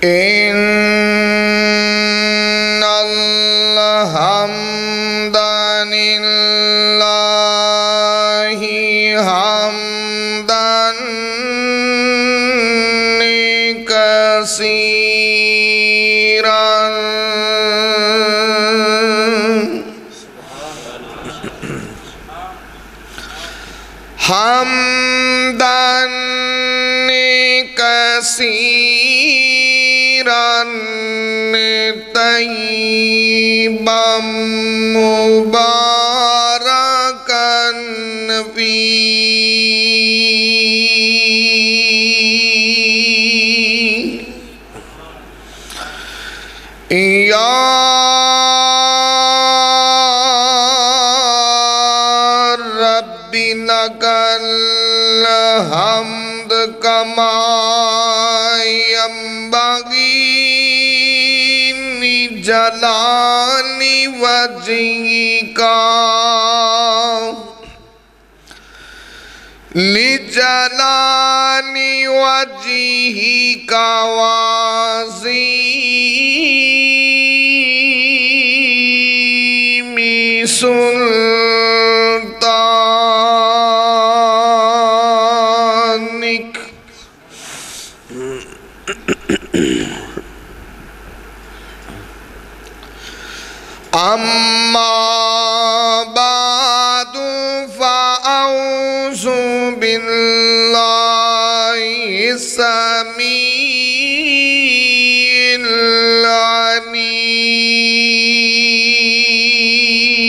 إن الحمد لله حمدا كثيرا حمدا كثيرا طيبا مباركا فيه يا رب لك الحمد كما ينبغي لجلال وجهك لجلال وجهك وعظيم سلطانك أما بعد فأعوذ بالله السميع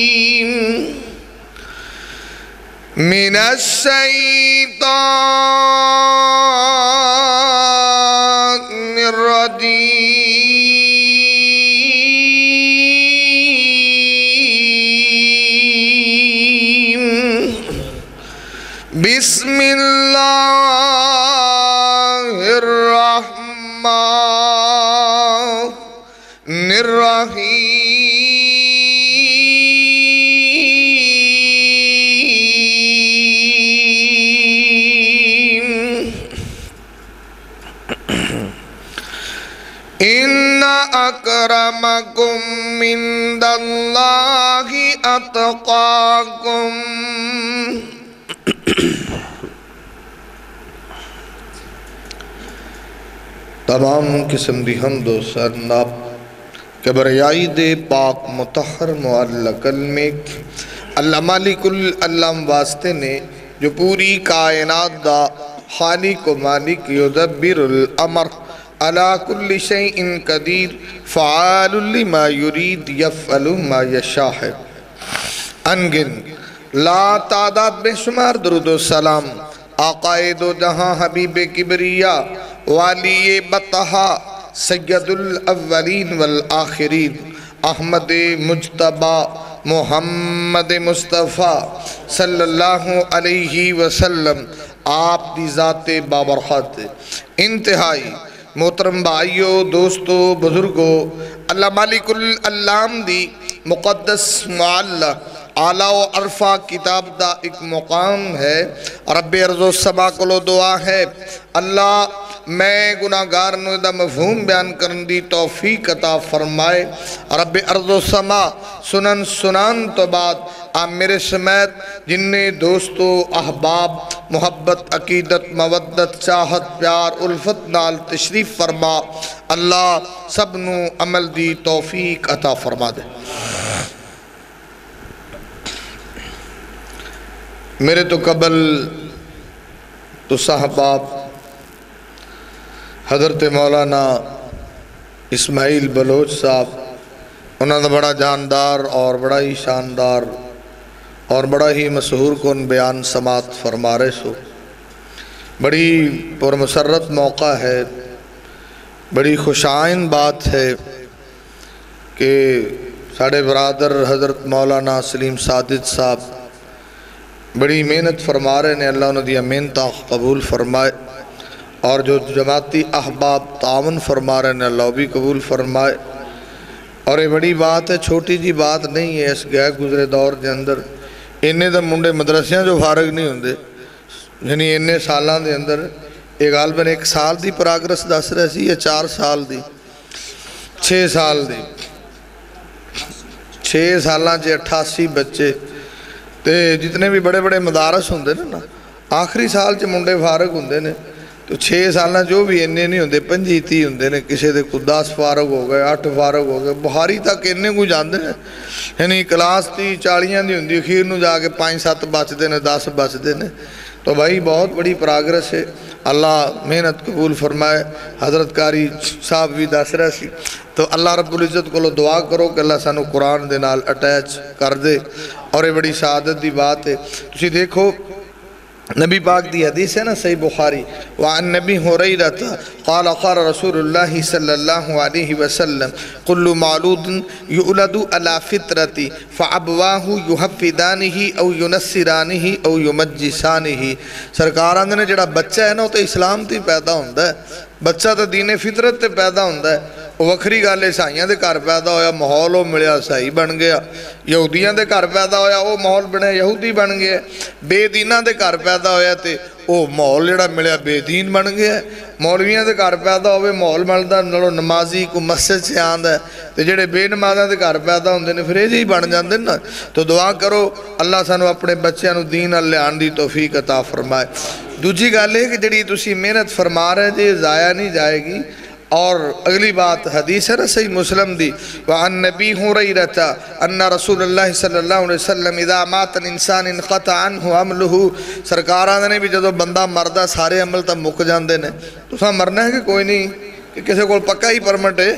العليم من الشيطان الرجيم بسم الله الرحمن الرحيم إن أكرمكم عند الله أتقاكم تمام قسم دی حمد و ثنا کبریائی دے پاک مطہر معلی کلمے اللہ مالک العالم واسطے نے جو پوری کائنات دا خالق و مالک یدبر الامر علی کل شیء قدیر فعال لما یرید یفعل ما یشاء ہے انگن لا تعداد بے شمار درود و سلام آقائے دو جہاں حبیب کبریہ والی بطہا سید الاولین والآخرین احمد مجتبہ محمد مصطفیٰ صلی اللہ علیہ وسلم آپ دی ذات بابرکت انتہائی محترم بھائیو دوستو بزرگو اللہ مالک العالم دی مقدس معلی اعلیٰ و عرفہ کتاب دا ایک مقام ہے رب ارض و سما کلو دعا ہے اللہ میں گناہگار نو دا مفہوم بیان کرن دی توفیق عطا فرمائے رب ارض و سما سنان تو بعد آپ میرے سمیت جننے دوستو احباب محبت عقیدت مودت چاہت پیار الفت نال تشریف فرما اللہ سب نو عمل دی توفیق عطا فرما دے میرے تو قبل تو صحباب حضرت مولانا اسماعیل بلوچ صاحب انہوں نے بڑا جاندار اور بڑا ہی شاندار اور بڑا ہی مشہور کن بیان سماعت فرما رہے سو بڑی پرمسرت موقع ہے بڑی خوشائن بات ہے کہ ساڑھے برادر حضرت مولانا سلیم ساجد صاحب بڑی محنت فرما رہے نے اللہ انہوں دیا محنتاں قبول فرمائے اور جو جماعتی احباب تعاون فرما رہے نے اللہ بھی قبول فرمائے اور یہ بڑی بات ہے چھوٹی جی بات نہیں ہے اس گئے گزرے دور کے اندر انہیں دا منڈے مدرسیاں جو فارغ نہیں ہوندے یعنی انہیں سالان دے اندر یہ غالباً 1 سال دی پراگرس دس رہے سی یا 4 سال دی 6 سال دی 6 سالاں 88 بچے تے جتنے بھی بڑے بڑے مدارس ہوندے نا آخری سال منڈے فارغ ہوندے نے تو 6 سالاں جو بھی اننے نہیں ہوندے 25 ہوندے نے کسے دے 10 فارغ ہو گئے 8 فارغ ہو گئے بخاری تک اننے کو جاندے نے یعنی کلاس 30-40 دی ہوندی اخیر نو جا کے 5-7 بچدے نے 10 بچدے نے تو بھائی بہت بڑی پراگرس ہے اللہ محنت قبول فرمائے حضرت قاری صاحب بھی دس رہا سی تو اللہ رب العزت کو دعا کرو کہ اللہ سانو قرآن دے نال اٹیچ کر دے اور یہ بڑی سعادت دی بات ہے تسی دیکھو نبی پاک دی حدیث ہے نا صحیح بخاری وعن نبی حریرہ قال قال رسول اللہ صلی اللہ علیہ وسلم کل مولود یولد علی فطرتی فابواہ یحفدانہ او ینصرانہ او یمجسانہ سرکاران نے جڑا بچہ ہے نا وہ تو اسلام تی پیدا ہوندہ ہے بچہ تو دین فطرت تے پیدا ہوندہ ہے وکھری گل عیسائیاں دے گھر پیدا ہویا ماحول وہ ملیا عیسائی بن گیا یہودیاں دے گھر پیدا ہویا وہ ماحول بنیا یہودی بن گیا بے دیناں دے گھر پیدا ہویا تے وہ ماحول جڑا ملیا بے دین بن گیا مولویاں دے گھر پیدا ہوئے ماحول ملدا نالو نمازی کو مسجد سے آندا ہے تے جڑے بے نمازاں دے گھر پیدا ہوندے نے پھر یہ جی بن جاندے نا تو دعا کرو اللہ سانو اپنے بچیاں نو دین نال لیان دی توفیق عطا فرمائے دوجی گل ہے کہ جڑی تسی محنت فرما رہے جے ضائع نہیں جائے گی اور اگلی بات حدیث ہے صحیح مسلم دی وعن نبی حریرہ ان رسول اللہ صلی اللہ علیہ وسلم اذا مات الانسان انقطع عنہ عملہ سرکاران نے بھی جدو بندہ مردہ سارے عمل تب مک جاندے نے تو ساں مرنا ہے کہ کوئی نہیں کہ کسے کو پکا ہی پرمٹ ہے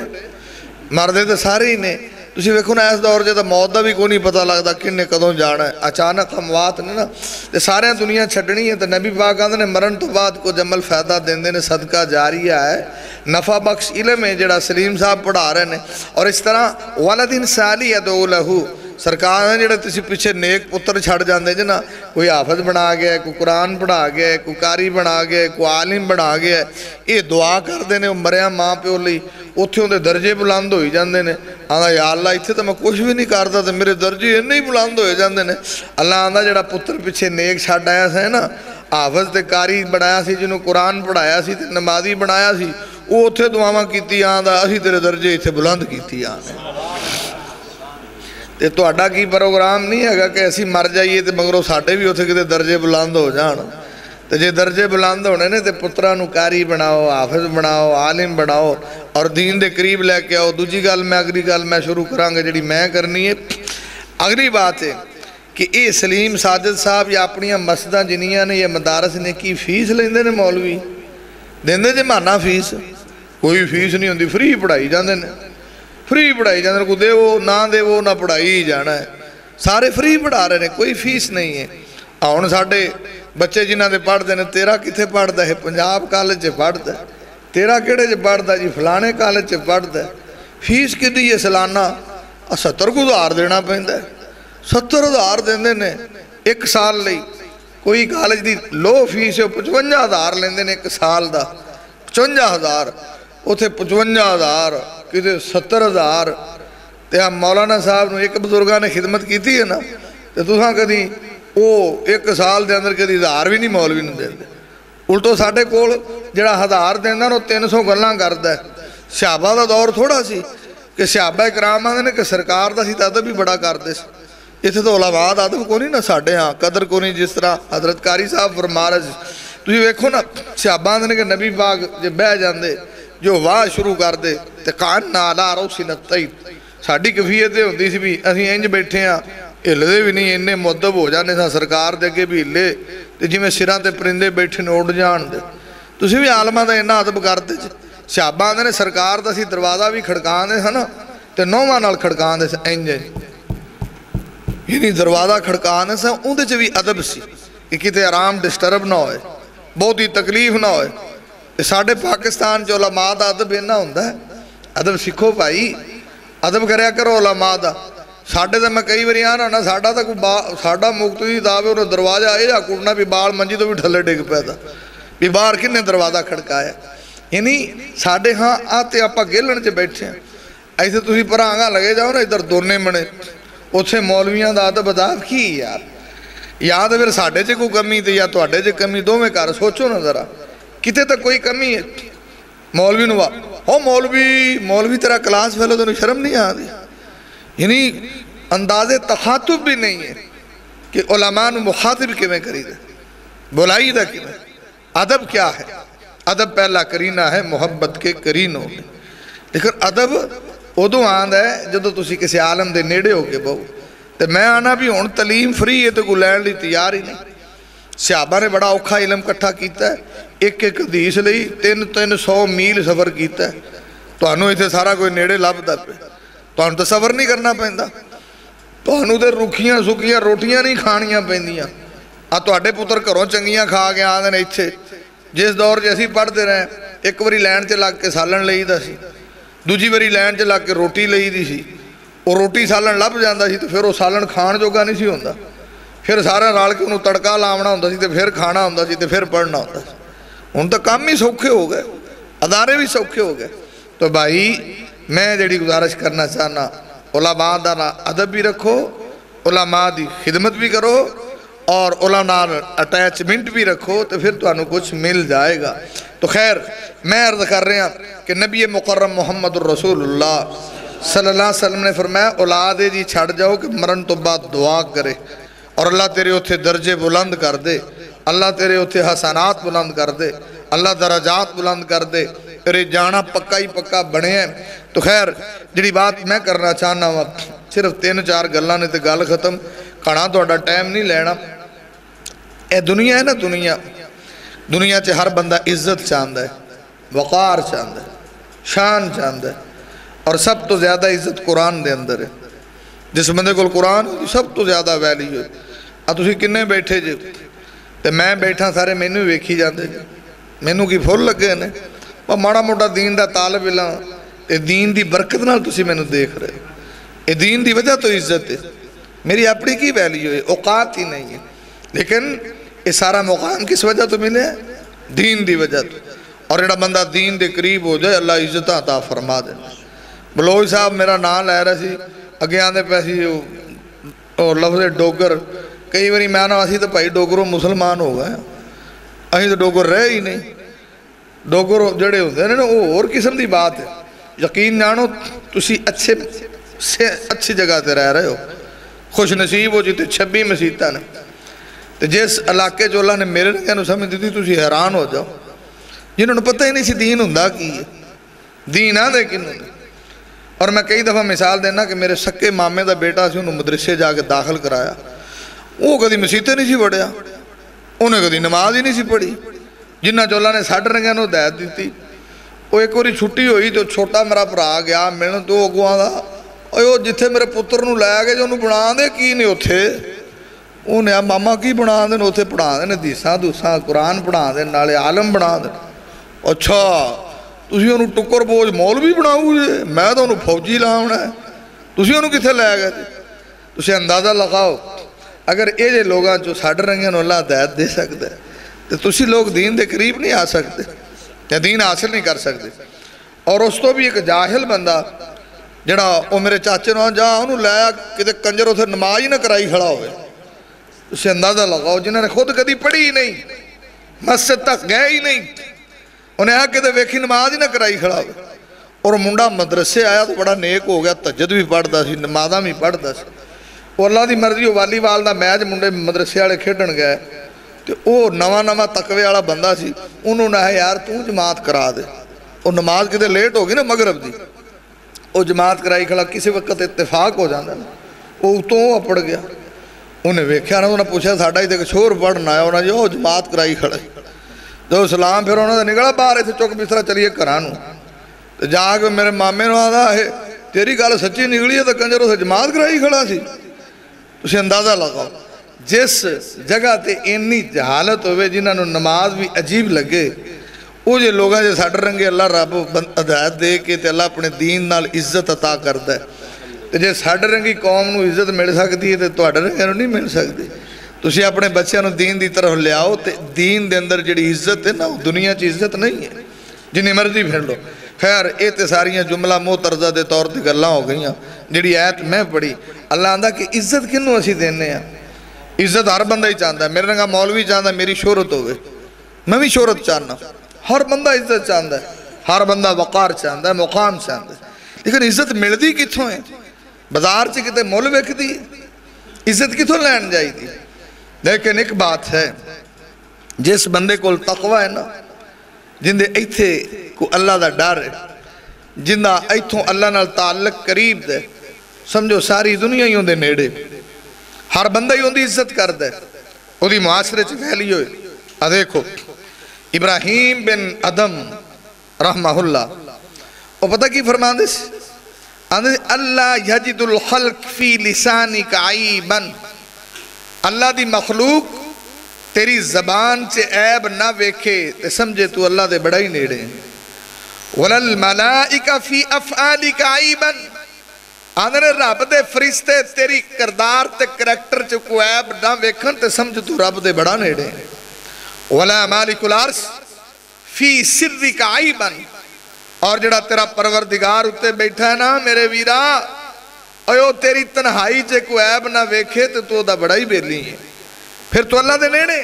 مردے تو سارے ہی نے تسی ویکھو نا اس دور جے تو موت دا بھی کوئی نہیں پتہ لگتا کنے کدوں جانا ہے اچانک اموات نے نا تے سارے دنیا چھڈنی ہے تو نبی پاک آندے نے مرن تو بعد کو عمل فائدہ دیندے نے صدقہ جاریہ ہے نفع بخش علم ہے جڑا سلیم صاحب پڑھا رہے ہیں اور اس طرح ولد صالح یدعو لہو سرکار نے جڑا تسی پیچھے نیک پتر چھڑ جاندے جنا کوئی حافظ بنا گیا ہے کوئی قرآن پڑھا گیا ہے کوئی قاری بنا گیا ہے کوئی عالم بنا گیا ہے یہ دعا کر دینے مریا ماں پیو لئی اتھوں دے درجے بلند ہوئی جاندے نے آندا یا اللہ اتھے تو میں کچھ بھی نہیں کرتا تو میرے درجے انہیں ہی بلند ہوئے جاندے نے اللہ آندا جڑا پتر پیچھے نیک چھڑ آیا سے نا حافظ تے قاری بنایا سی جنہوں قرآن پڑھایا سی تے نمازی بنایا سی وہ اتھے دعاواں کیتی آندا اسی تیرے درجے اتھے بلند کیتی آندا تے تو اڈا کی پروگرام نہیں ہے گا کہ ایسی مر جائیے تے مگروں ساٹھے بھی اتھے کتے درجے بلند ہو جانا تے جے درجے بلند ہونے نے تے پترہ نو قاری بناؤ حافظ بناؤ عالم بناؤ اور دین دے قریب لے کے آؤ دوجی گل میں اگلی گل میں شروع کرانگے جڑی میں کرنی ہے اگلی بات ہے کہ اے سلیم ساجد صاحب یا اپنیاں مسجداں جنیاں نے یا مدارس نے کی فیس لیندے نے مولوی دیندے جے مانا فیس کوئی فیس نہیں ہوندی فری پڑھائی جاندے نے فری پڑھائی جاندے نے کو دے وہ نہ پڑھائی ہی جانا ہے سارے فری پڑھا رہے ہیں کوئی فیس نہیں ہے آن ساڑھے بچے جنہاں دے پڑھ دے نے تیرا کتے پڑھ دے ہے پنجاب کالج پڑھ دے تیرا کیڑے جے پڑھ دے جی فلانے کالج پڑھ دے فیس کی دی یہ سلانہ 70,000 دینا پہندے 70,000 دیندے نے 1 سال لئی کوئی کالج دی لو فیس ہے 55,000 لیندے نے 1 سال دا 55,000 اتھے 55,000 کتے 70,000 تے ہم مولانا صاحب نے ایک بزرگاں نے خدمت کیتی ہے نا تے تو ہاں کدھی وہ 1 سال دے اندر کدھی 1000 بھی نہیں مولوی نے دے دے الٹو ساڑھے کول جڑا 1000 دیندہ وہ 300 گلاں کردا ہے صحابہ دا دور تھوڑا سی کہ صحابہ اکرام آندے نے کہ سرکار دا سی ادب بھی بڑا کردے سی اتھے تو علماء ادب کو نہیں نا ساڑھے ہاں قدر کو نہیں جس طرح حضرت قاری صاحب فرما رہے تو یہ ویکھو نا صحابہ آندے نے کہ نبی پاک جے بہ جاندے جو واہ شروع کر دے تے قاننا علی روسی نتیب ساڑھی کفیت ہوندی سی بھی اسی انج بیٹھے ہیں ہلدے بھی نہیں انہیں مدب ہو جانے سا سرکار دے کے بھی ہلے تے جی میں سراں تے پرندے بیٹھے نے اڑ جان دے تو اسی بھی عالمہ دا انہا ادب کرتے صحابہ آندے نے سرکار دا سی دروازہ بھی کھڑکان دے سا نا تے نوواں نال کھڑکان دے سا انج یعنی دروازہ کھڑکان دے سا اندے چ بھی ادب سی کہ کتے آرام ڈسٹرب نہ ہوئے بہت ہی تکلیف نہ ہوئے ساڑھے پاکستان جو علماء دا ادب انہا ہوندہ ہے ادب سکھو بھائی ادب کریا کرو علماء دا ساڑھے دا میں کئی بری آنا نا ساڑھا مقتدی دعوے انہوں دروازہ آئے یا کڑنا بھی بال منجی تو بھی ڈھلے ڈگ پیدا بھی باہر کنے دروازہ کھڑکایا یعنی ساڑھے ہاں آتے آپا گیلن چے بیٹھے ہیں ایسے تو ہی پرا آنگا لگے جاؤ نا ادھر دونے منے اتھے مولویاں دا ادب اداب کی یار یاد ہے پھر ساڑھے چے کو کمی تے یا تو اڈے چے کمی دو میں کار سوچو نا ذرا کتے تک کوئی کمی ہے مولوی نوا ہو مولوی تیرا کلاس فیلو تو شرم نہیں آتی یعنی انداز تخاطب بھی نہیں ہے کہ علماء مخاطب کے میں کری دے بلائی دا کی میں ادب کیا ہے ادب پہلا کرینہ ہے محبت کے کرینوں میں لیکن ادب ادو آند ہے جدو تسی کسی عالم دے نیڑے ہو کے بہو تو میں آنا بھی ہون تعلیم فری ہے تو کو لین لی تیار ہی نہیں صحابہ نے بڑا اوکھا علم کٹھا کیتا ہے ایک حدیث لئی 300 میل سفر کیتا ہے تو انہوں اسے سارا کوئی نیڑے لب دا پہ تو انہوں تصور نہیں کرنا پہندا تو انہوں دے رکھیاں سکیاں روٹیاں نہیں کھانیاں پہندیاں تو اڈے پتر گھروں چنگیاں کھا کے آدھے نے اتھے جس دور جیسی پڑھتے رہے ایک واری لین چ لگ کے سالن لئی دا سی دوجی واری لین چ لگ کے روٹی لئی دی سی وہ روٹی سالن لب جاندہ سی تو پھر وہ سالن کھان جوگا نہیں سی ہوندہ پھر سارا رال کے انہوں تڑکا لاؤنا ہوندہ سی تو پھر کھانا ہوندہ سی تو پھر پڑھنا ہوندہ سی ان تو کام ہی سوکھے ہو گئے ادارے بھی سوکھے ہو گئے تو بھائی میں جڑی گزارش کرنا چاہنا علماء دا ادب بھی رکھو علماء دی خدمت بھی کرو اور علماء اٹیچمنٹ بھی رکھو تو پھر تو انہوں کچھ مل جائے گا تو خیر میں عرض کر رہے ہیں کہ نبی مکرم محمد الرسول اللہ صلی اللہ علیہ وسلم نے فرمایا اولادے جی چھڑ جاؤ کہ مرن تو بعد دعا کرے اور اللہ تیرے اتھے درجے بلند کر دے اللہ تیرے اتھے حسنات بلند کر دے اللہ درجات بلند کر دے تیرے جانا پکا ہی پکا بنے ہیں تو خیر جڑی بات میں کرنا چاہنا ہوں صرف 3-4 گلاں نے تے گل ختم کھانا تو اڈا ٹائم نہیں لینا اے دنیا ہے نا دنیا چے ہر بندہ عزت چاہندہ ہے وقار چاہندہ ہے شان چاہندہ ہے اور سب تو زیادہ عزت قرآن دے اندر ہے جس بندے کو قرآن سب تو زیادہ ویلیو ہے تسی کنے بیٹھے جے تے میں بیٹھا سارے مینوں ہی ویکھی جاندے جے مینوں کی پھول لگے نے ماڑا موٹا دین دا طالب علم اے دین دی برکت نال تسی مینوں دیکھ رہے اے دین دی وجہ تو عزت ہے میری اپنی کی ویلیو ہے اوقات ہی نہیں ہے لیکن یہ سارا مقام کس وجہ تو ملے دین دی وجہ تو اور جڑا بندہ دین دے قریب ہو جائے اللہ عزت عطا فرما دے بلوچ صاحب میرا نام لے رہا سی اگے آندے پیسی اور لفظ ڈوگر کئی باری میں آنا اسی تو بھائی ڈوگروں مسلمان ہو گئے اسی تو ڈوگر رہے ہی نہیں ڈوگر جڑے ہوتے ہیں نا وہ اور قسم دی بات ہے یقین جانو تسی اچھی جگہ تے رہ رہے ہو خوش نصیب ہو جیتے 26 مسیطہ نے تو جس علاقے جو اللہ نے میرے رنگے نو سمجھ دیتی تسی حیران ہو جاؤ جنہوں نے پتہ ہی نہیں سی دین ہندہ کی ہے دین آدھے کنہوں نے اور میں کئی دفعہ مثال دینا کہ میرے سکے مامے دا بیٹا سی انہوں مدرسے جا کے داخل کرایا وہ کدی مسیطے نہیں سی پڑھیا انہیں کدی نماز ہی نہیں سی پڑھی جنہ جو اللہ نے ساڑھ رنگے نو ہدایت دیتی وہ ایک واری چھٹی ہوئی تو چھوٹا میرا بھرا گیا ملن تو اگواں دا او جتھے میرے پتر نو لے گئے جو انہوں بنا دے کی نہیں اتھے انہیں ماما کی بنا دے اتھے پڑھا دے حدیثاں دوساں قرآن پڑھا دے نالے عالم بنا دے اچھا تسی انہوں ٹکر بوجھ مولوی بناؤ جے میں تو انہوں فوجی لاؤنا ہے تسی انہوں کتھے لے گئے تسی اندازہ لگاؤ اگر یہ جے لوگاں جو ساڑھ رنگے نو اللہ ہدایت دے سکتے تو تسی لوگ دین دے قریب نہیں آ سکتے یا دین حاصل نہیں کر سکتے اور اس تو بھی ایک جاہل بندہ جڑا وہ میرے چاچے نو جا انہوں لیا کہ کنجر اتھے نماز ہی نہ کرائی کھڑا ہوئے اسے اندازہ لگاؤ جنہوں نے خود کدی پڑھی ہی نہیں مسجد تک گئے ہی نہیں انہیں آ کے ویکھی نماز ہی نہ کرائی کھڑا ہوئے اور منڈا مدرسے آیا تو بڑا نیک ہو گیا تہجد بھی پڑھتا سی نمازاں بھی پڑھتا سی وہ اللہ دی مرضی والی وال دا میچ منڈے مدرسے والے کھیڈن گئے تو وہ نواں تقوی والا بندہ سی انہوں نے یار تو جماعت کرا دے وہ نماز کتے لیٹ ہو گئی نا مغرب دی وہ جماعت کرائی کھڑا کسی وقت اتفاق ہو جاندہ نا وہ اتوں پڑ گیا انہیں ویکھیا نا انہیں پوچھا ساڑھا ہی دیکھ چھوڑ پڑھنا آیا انہیں جو جماعت کرائی کھڑا جو سلام پھر انہوں نے نکلا باہر ایسے چوک بسرا چلیے کرانو تو جا کے میرے مامے نو آدھا ہے تیری گال سچی نکلی ہے تو کنجروں سے جماعت کرائی کھڑا سی اسے اندازہ لگاؤ جس جگہ تے اینی جہالت ہوئے جنہاں نو نماز بھی عجیب لگے وہ جو لوگاں جو ساڑھ رنگے اللہ رب ہدایت دے کے تے اللہ اپنے دین نال عزت عطا کرتا ہے تے جے ساڑھ رنگی قوم نو عزت مل سکتی ہے تے تواڈے رنگے نو نہیں مل سکتی تسی اپنے بچیاں نو دین دی طرف لے آؤ تے دین دے اندر جڑی عزت ہے نا دنیا چ عزت نہیں ہے جنہیں مرضی پھر لو خیر یہ تے ساریاں جملہ موترزہ دے طور تے گلاں ہو گئیاں جڑی آیت میں پڑھی اللہ آندہ کہ عزت کنوں اسی دینے ہیں عزت ہر بندہ ہی چاہتا ہے میرے رنگا مولوی چاہتا ہے میری شہرت ہوئے میں بھی شہرت چاہنا ہر بندہ عزت چاہتا ہے، ہر بندہ وقار چاہتا ہے، مقام چاہتا ہے، لیکن عزت ملدی کتھوں ہے؟ بازار سے کتے مول ویکھ دی عزت کتھوں لین جائی دی؟ لیکن ایک بات ہے، جس بندے کو تقوی ہے نا، جندے ایتھے کو اللہ دا ڈر ہے، جندہ ایتھوں اللہ نال تعلق قریب دے، سمجھو ساری دنیا ہی ہوں دے نیڑے، ہر بندہ ہی ہوں دی عزت کر دے، وہ دی معاشرے چھ پھیلی ہوئے۔ دیکھو ابراہیم بن ادم رحمہ اللہ وہ پتہ کی فرمان دے سی؟ اللہ یجد الخلق فی لسانک عیباً، اللہ دی مخلوق تیری زبان چے عیب نہ ویکھے تے سمجھے تو اللہ دے بڑا ہی نیڑے ہیں۔ وَلَلْمَلَائِكَ فِي أَفْعَالِكَ عَيْبًا، آدھر رب دے فرشتے تیری کردار تے کریکٹر چے کو عیب نہ ویکھن تے سمجھ تو رب دے بڑا نیڑے ہیں۔ وَلَا مَالِكُ الْعَرْشِ فِي سِرِّكَ عَيْبًا، اور جڑا تیرا پروردگار اتے بیٹھا ہے نا میرے ویرا، اوہ تیری تنہائی چے کو عیب نہ ویکھے تو دا بڑا ہی بیلی ہے، پھر تو اللہ دے نیڑے۔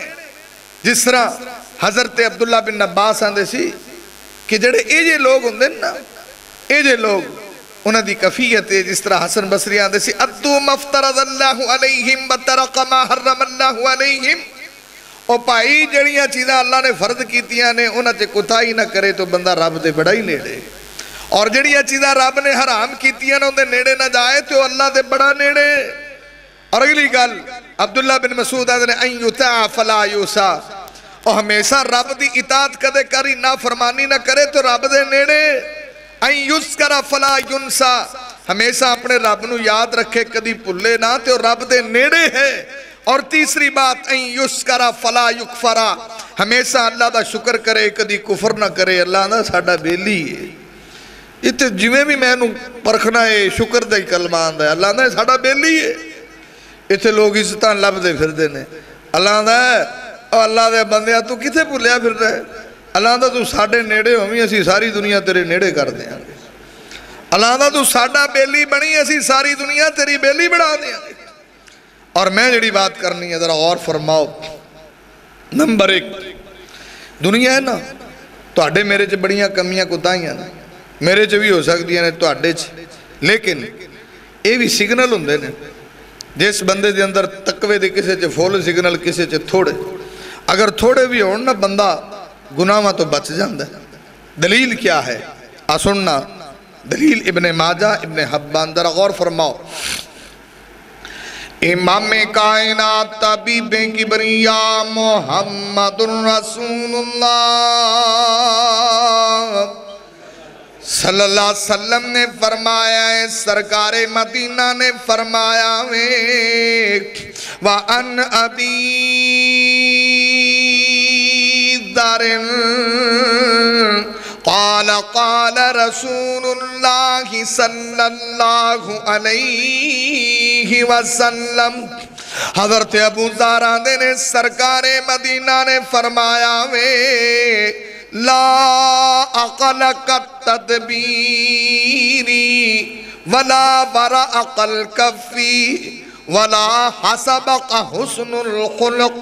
جس طرح حضرت عبداللہ بن عباس آندے سی کہ جڑے ایجے لوگ ہوں دے نا، ایجے لوگ انہاں دی کفیت ہے، جس طرح حسن بصری آندے سی ادو مفترض اللہ علیہم بترق ما حرم اللہ علیہم، او پائی جڑیاں چیزاں اللہ نے فرض کیتیاں نے انہاں چے کوتاہی نہ کرے تو بندہ رب دے بڑا ہی نیڑے، اور جڑیاں چیزاں رب نے حرام کیتیاں نے ان دے نیڑے نہ جائے تو اللہ دے بڑا نیڑے۔ اور اگلی گل عبداللہ بن مسعود آدھنے ان یطاع فلا یوسا، اور ہمیشہ رب دی اطاعت کدے کری نافرمانی نہ کرے تو رب دے نیڑے۔ ان یذکر فلا ینسا، ہمیشہ اپنے رب نو یاد رکھے کدی پلے نہ تو رب دے نیڑے ہے۔ اور تیسری بات ان یذکر فلا یکفر، ہمیشہ اللہ دا شکر کرے کدی کفر نہ کرے، اللہ دا ساڈا بیلی ہے۔ اتنے جویں بھی میں نو پرکھنا ہے شکر دا ہی کلمہ آندا ہے، اللہ دا ساڈا بیلی ہے۔ اتنے لوگ عزتاں لب دے پھر دینے، اللہ دا اللہ دے بندیا تو کتے بھولیا پھر رہے، اللہ دا تو ساڑھے نیڑے ہوئی اسی ساری دنیا تیرے نیڑے کر دیا گے، اللہ دا تو ساڑھا بیلی بنی اسی ساری دنیا تیری بیلی بڑھا دیا گے۔ اور میں جڑی بات کرنی ہے ذرا غور فرماؤ، نمبر ایک دنیا ہے نا تو اڈے میرے چے بڑیاں کمیاں کتائیاں نا، میرے چے بھی ہو سکتی ہیں تو اڈے چے، لیکن یہ بھی سگنل ہوندے نے، جس بندے دے اندر تقوی دے کسے چے فول سگنل کسے چے تھوڑے، اگر تھوڑے بھی ہون نا بندہ گناہاں تو بچ جاندہ ہے۔ دلیل کیا ہے؟ سننا دلیل ابن ماجہ ابن حبان، ذرا غور فرماؤ۔ امام کائنات طبیب کبریا محمد رسول اللہ صلی اللہ علیہ وسلم نے فرمایا ہے، سرکار مدینہ نے فرمایا ہے، وَأَنْ أَبِي ذَرٍ قال قال رسول اللہ صلی اللہ علیہ وسلم، حضرت ابو ذر نے سرکار مدینہ نے فرمایا وے لا عقل التدبیر ولا ورع الکفی ولا حسبق حسن الخلق۔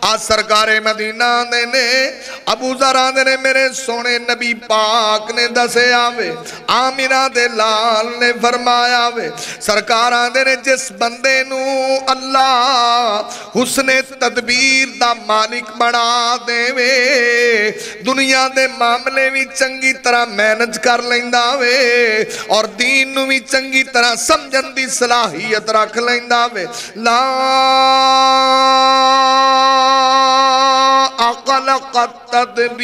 آج سرکار مدینہ نے ابو ذر نے میرے سونے نبی پاک نے دسے آوے، آمینہ دے لال نے فرمایا آوے، سرکار نے جس بندے نو اللہ حسن تدبیر دا مالک بنا دے وے، دنیا دے معاملے بھی چنگی طرح مینج کر لیندہ وے، اور دین نو بھی چنگی طرح سمجھن دی صلاحیت رکھ لیندہ وے، لا عقل التدبیر،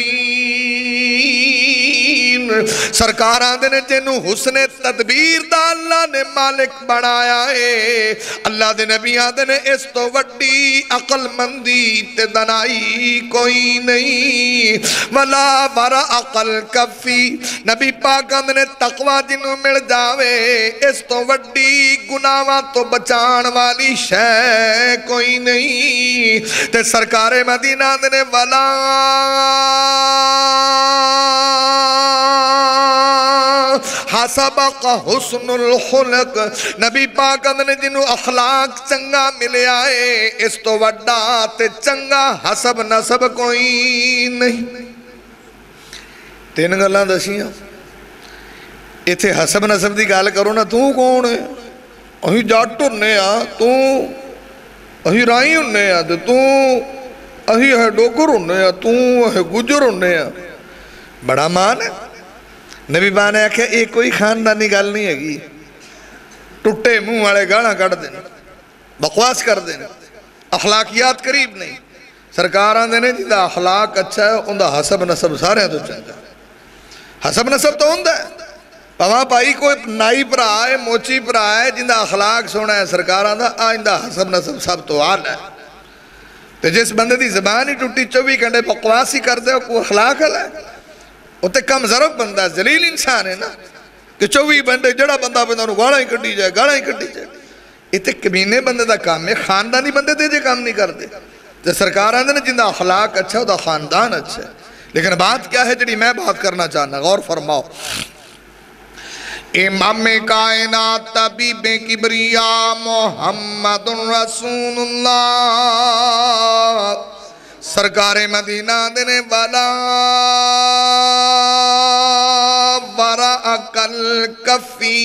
سرکار آدھے نے جنہو حسن تدبیر دا اللہ نے مالک بنایا ہے، اللہ دے نبی آدھے نے اس تو وڈی عقل مندی تے دنائی کوئی نہیں، ولا ورع الکفی، نبی پاک آدھے نے تقوی جنہو مل جاوے اس تو وڈی گناہاں تو بچان والی شے کوئی نہیں، تے سرکار مدینہ نے ولا حسبق حسن الخلق، نبی پاک نے جنہوں اخلاق چنگا ملے آئے اس تو وڈا تے چنگا حسب نسب کوئی نہیں۔ تین گلاں دسیاں ایتھے حسب نسب دی گل کرو نا تو کون ہے اہی جٹ ہونے آ تو اہی رائی ہونے آ تو اہی ہے ڈوگر ہونے آ تو ہے گجر ہونے آ بڑا مان ہے نبی پاک نے آکھیا یہ کوئی خاندانی گل نہیں ہے ٹوٹے منہ والے گالاں کٹ دیں بکواس کر دیں اخلاقیات قریب نہیں سرکار آندے نے جدا اخلاق اچھا ہے ان دا حسب نسب سارے تو چنگا حسب نسب تو ہوندا ہے پاواں پائی کوئی نائی پرا ہے موچی پرا ہے جن دا اخلاق سونا ہے سرکار آندہ ان دا حسب نسب سب تو آل ہے تو جس بندے دی زبان ہی ٹوٹی 24 گھنٹے بکواس ہی کر دے کوئی اخلاق ہے وہ تے کم ضرب بندہ ہے ذلیل انسان ہے نا کہ 24 گھنٹے جڑا بندہ بندہ انہوں گاڑا ہی کٹی جائے گاڑا ہی کٹی جائے یہ تے کمینے بندے دا کام ہے خاندانی بندے تے جے کام نہیں کر دے تو سرکار آندے نے جن دا اخلاق اچھا ہے دا خاندان اچھا ہے لیکن بات کیا ہے جڑی میں بات کرنا چاہنا غور فرماؤ امام کائنات طبیب کبریا محمد رسول اللہ سرکار مدینہ دینے والا ورا کل کفی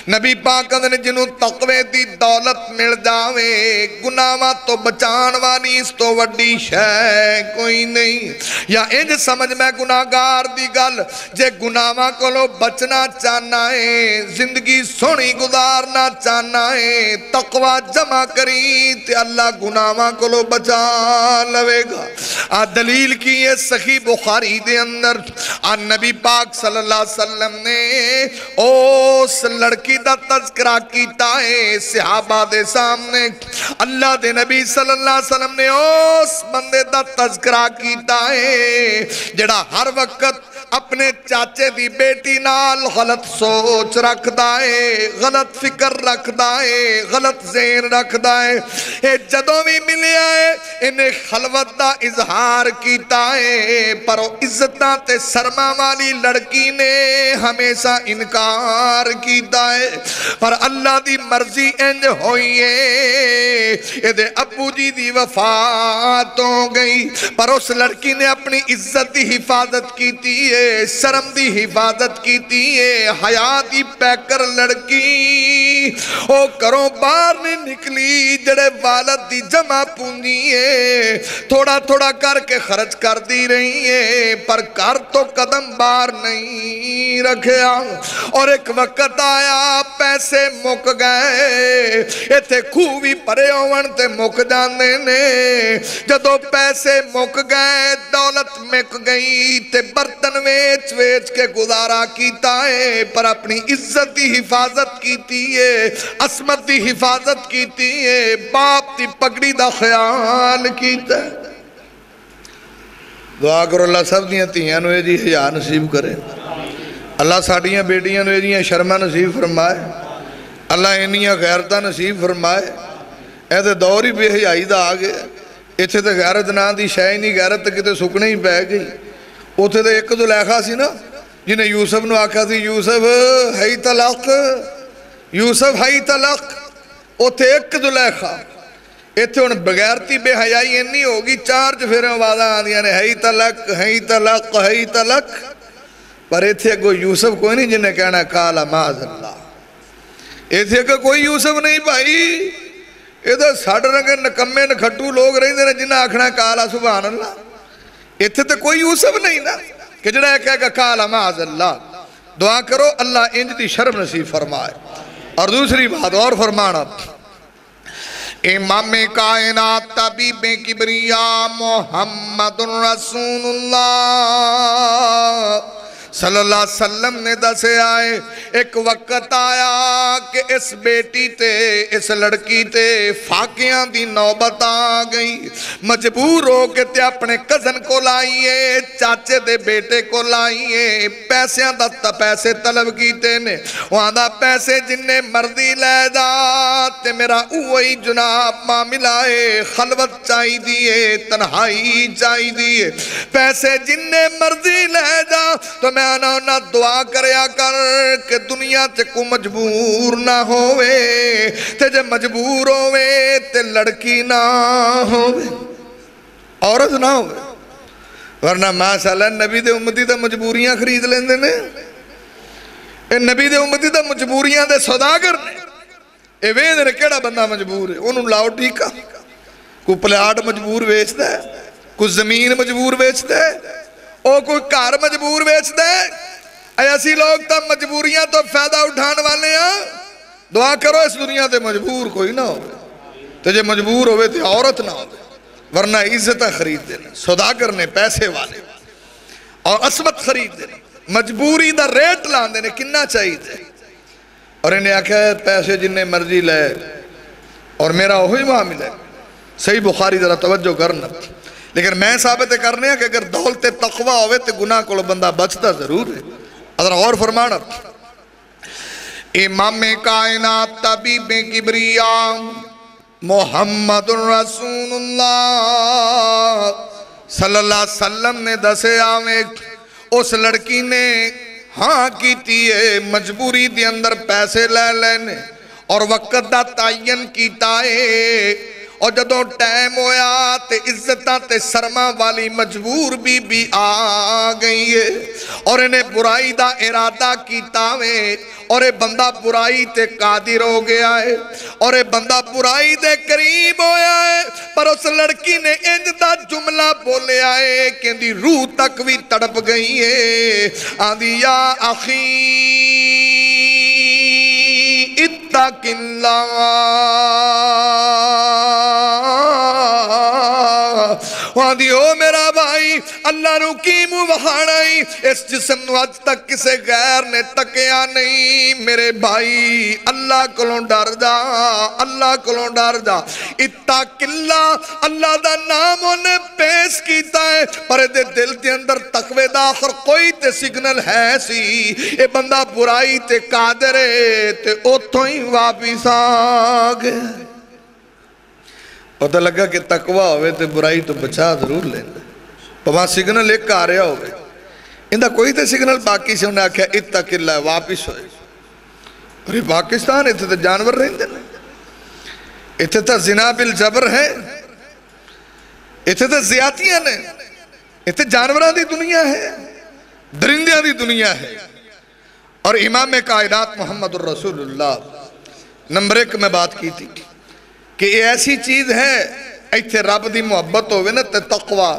نبی پاک نے جنہوں تقوی دی دولت مل جاوے گناہاں تو بچان والی اس تو وڈی شے کوئی نہیں یا انج سمجھ میں گناہگار دی گل جے گناہاں کو لو بچنا چاہنا ہے زندگی سونی گزارنا چاہنا ہے تقوی جمع کری تے اللہ گناہاں کو لو بچا لوے گا دلیل کی یہ صحیح بخاری دے اندر نبی پاک صلی اللہ علیہ وسلم نے اس لڑکی دا تذکرہ کیتا ہے صحابہ دے سامنے اللہ دے نبی صلی اللہ علیہ وسلم نے اس بندے دا تذکرہ کیتا ہے جڑا ہر وقت اپنے چاچے دی بیٹی نال غلط سوچ رکھ دائے غلط فکر رکھ دائے غلط ذہن رکھ دائے اے جدوں بھی ملے آئے انہیں خلوت دا اظہار کیتا ہے پر عزتاں تے سرما والی لڑکی نے ہمیشہ انکار کیتا ہے پر اللہ دی مرضی انج ہوئی ہے اے دے ابو جی دی وفات ہو گئی پر اس لڑکی نے اپنی عزت دی حفاظت کیتی ہے شرم دی حفاظت کیتی ہے حیاء دی پیکر لڑکی او کروں بار نے نکلی جڑے والد دی جمع پونجی ہے تھوڑا تھوڑا کر کے خرچ کر دی رہی ہے پر کر تو قدم بار نہیں رکھیا اور ایک وقت آیا پیسے مک گئے ایتھے خوبی پرے ہوون تے مک جاندے نے جدو پیسے مک گئے دولت مک گئی تے برتن ویچ ویچ کے گزارا کیتا ہے پر اپنی عزت دی حفاظت کیتی ہے عصمت دی حفاظت کیتی ہے باپ دی پگڑی دا خیال کیتا ہے دعا کرو اللہ سب دیاں تیاں نوے جی حیاء نصیب کرے اللہ ساڑیاں بیٹیاں نوے جی شرمہ نصیب فرمائے اللہ انیاں غیرتہ نصیب فرمائے ایسے دور ہی بے حیائی دا آگے ایتھے تے غیرت نہ دی شاہی نہیں غیرت تے کتے سکنے ہی پہ گئی اوتھے تے ایک زلیخا سی نا جنہیں یوسف نو آکھا سی یوسف ہی طلاق یوسف ہی طلاق اوتھے ایک زلیخا ایتھے ان بغیرتی بے حیائی انہی ہوگی چارج پھر آوازاں آدھیاں نے ہی طلاق ہی طلاق ہی طلاق پر ایتھے کو یوسف کوئی نہیں جنہیں کہنا کالا معاذ اللہ ایتھے کو کوئی یوسف نہیں بھائی ایدھا ساڑھ رنگے نکمے نکھٹو لوگ رہی دینا جنہیں آکھنا کالا سبحان اللہ ایتھے تو کوئی یوسف نہیں نا کہ جنہیں کہے گا کالا معاذ اللہ دعا کرو اللہ انج دی شرم نصیب فرمائے اور دوسری بات اور فرمانا امام کائنات طبیب کبریا محمد رسول اللہ صلی اللہ علیہ وسلم نے دسے آئے ایک وقت آیا کہ اس بیٹی تے اس لڑکی تے فاقیاں دی نوبت آ گئی مجبور ہو کے تے اپنے کزن کو لائیے چاچے دے بیٹے کو لائیے پیسیاں دا پیسے طلب کیتے نے وہاں دا پیسے جننے مرضی لے جا تے میرا اوہی جناب معاملہ ہے خلوت چاہی دیئے تنہائی چاہی دیئے پیسے جننے مرضی لے جا تو میں نہ دعا کریا کر کہ دنیا تے کو مجبور نہ ہوئے تے جے مجبور ہوئے تے لڑکی نہ ہوئے عورت نہ ہوئے ورنہ ماشاءاللہ نبی دے امتی دا مجبوریاں خرید لیندے نے، اے نبی دے امتی دا مجبوریاں دے صداگر نے، اے ویدے نے کیڑا بندہ مجبور ہے، انہوں لاؤ ٹھیکا، کوئی پلاٹ مجبور ویچتا ہے، کوئی زمین مجبور ویچتا ہے، او کوئی کار مجبور ویچتا ہے۔ ایسی لوگ تا مجبوریاں تو فائدہ اٹھان والے ہیں، دعا کرو اس دنیا تے مجبور کوئی نہ ہو، تجھے مجبور ہوئے تھے عورت نہ ہو، ورنہ عزتہ خرید دینا، صداگر نے پیسے والے اور عصمت خرید دینا، مجبوری دا ریٹ لان دینے کننا چاہیے تھے۔ اور انہیں آکھا ہے پیسے جننے مرضی لے اور میرا وہی معاملہ ہے۔ صحیح بخاری ذرا توجہ کرنا، لیکن میں ثابت کرنے ہیں کہ اگر دولت تقوی ہوئے تو گناہ کو بندہ بچتا ضرور ہے۔ ادھر اور فرمانا، امام کائنات طبیب کبریاء محمد رسول اللہ صلی اللہ علیہ وسلم نے دسے آویں اس لڑکی نے ہاں کیتی ہے مجبوری دی اندر پیسے لے لینے اور وقت دا تعین کیتا ہے، اور جدوں ٹائم ہویا تے عزتاں تے سرما والی مجبور بی آ گئی ہے، اور انہیں برائی دا ارادہ کیتا ہے، اور اے بندہ برائی تے قادر ہو گیا ہے، اور اے بندہ برائی دے قریب ہویا ہے، پر اس لڑکی نے انج دا جملہ بولے آئے کہ دی روح تک بھی تڑپ گئی ہے، آدھی یا اخی اتق اللہ، آدھی او میرا بھائی اللہ رو کیمو وہاڑائی، اس جسم نو آج تک کسے غیر نے تکیا نہیں، میرے بھائی اللہ کلوں ڈر جا، اللہ کلوں ڈر جا، اتق اللہ اللہ دا نام انہیں پیش کیتا ہے، پر دے دل دے اندر تقوی دا آخر کوئی تے سگنل ہے سی، اے بندہ برائی تے قادر ہے تے اتھو ہی واپس آگے۔ پتہ لگا کہ تقوی ہوئے تے برائی تو بچا ضرور لینا، تو وہاں سگنل ایک آ رہا ہوئے، اندہ کوئی تے سگنل باقی سے انہیں آکھا اتق اللہ واپس ہوئے۔ اور یہ پاکستان اتھے تے جانور رہیں دے اتھے تے زنا بالجبر ہے، اتھے تے زیادتیاں نے، اتھے جانوران دی دنیا ہے، درندیاں دی دنیا ہے۔ اور امام کائنات محمد الرسول اللہ نمبر 1 میں بات کی تھی کہ یہ ایسی چیز ہے ایتھے رب دی محبت ہوئے نا تے تقوی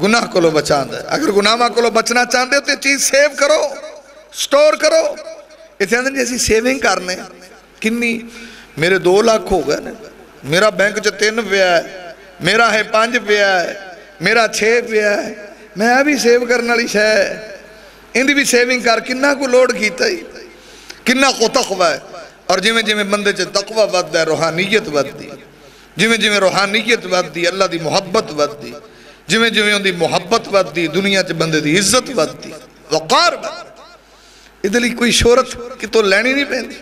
گناہ کو لو بچان دے، اگر گناہ کو لو بچنا چاہتے ہو تو چیز سیو کرو، سٹور کرو۔ اتھے اندر جیسی سیونگ کرنے کنی میرے 2 لاکھ ہو گئے نا، میرا بینک جو 3 پیا ہے، میرا ہے 5 پیا ہے، میرا 6 پیا ہے، میں ابھی سیو کرنا لی شاہ اندھی بھی سیونگ کر کنہ کو لوڈ کیتا ہی کنہ کو تقوی ہے۔ اور جمیں جمیں بندے چے تقوی ود ہے روحانیت ود دی، جمیں جمیں روحانیت ود دی اللہ دی محبت ود دی، جمیں جمیں ان دی محبت ود دی دنیا چے بندے دی عزت with the Waqar with the, ادھلی کوئی شہرت کی تو لینی نہیں پہنی۔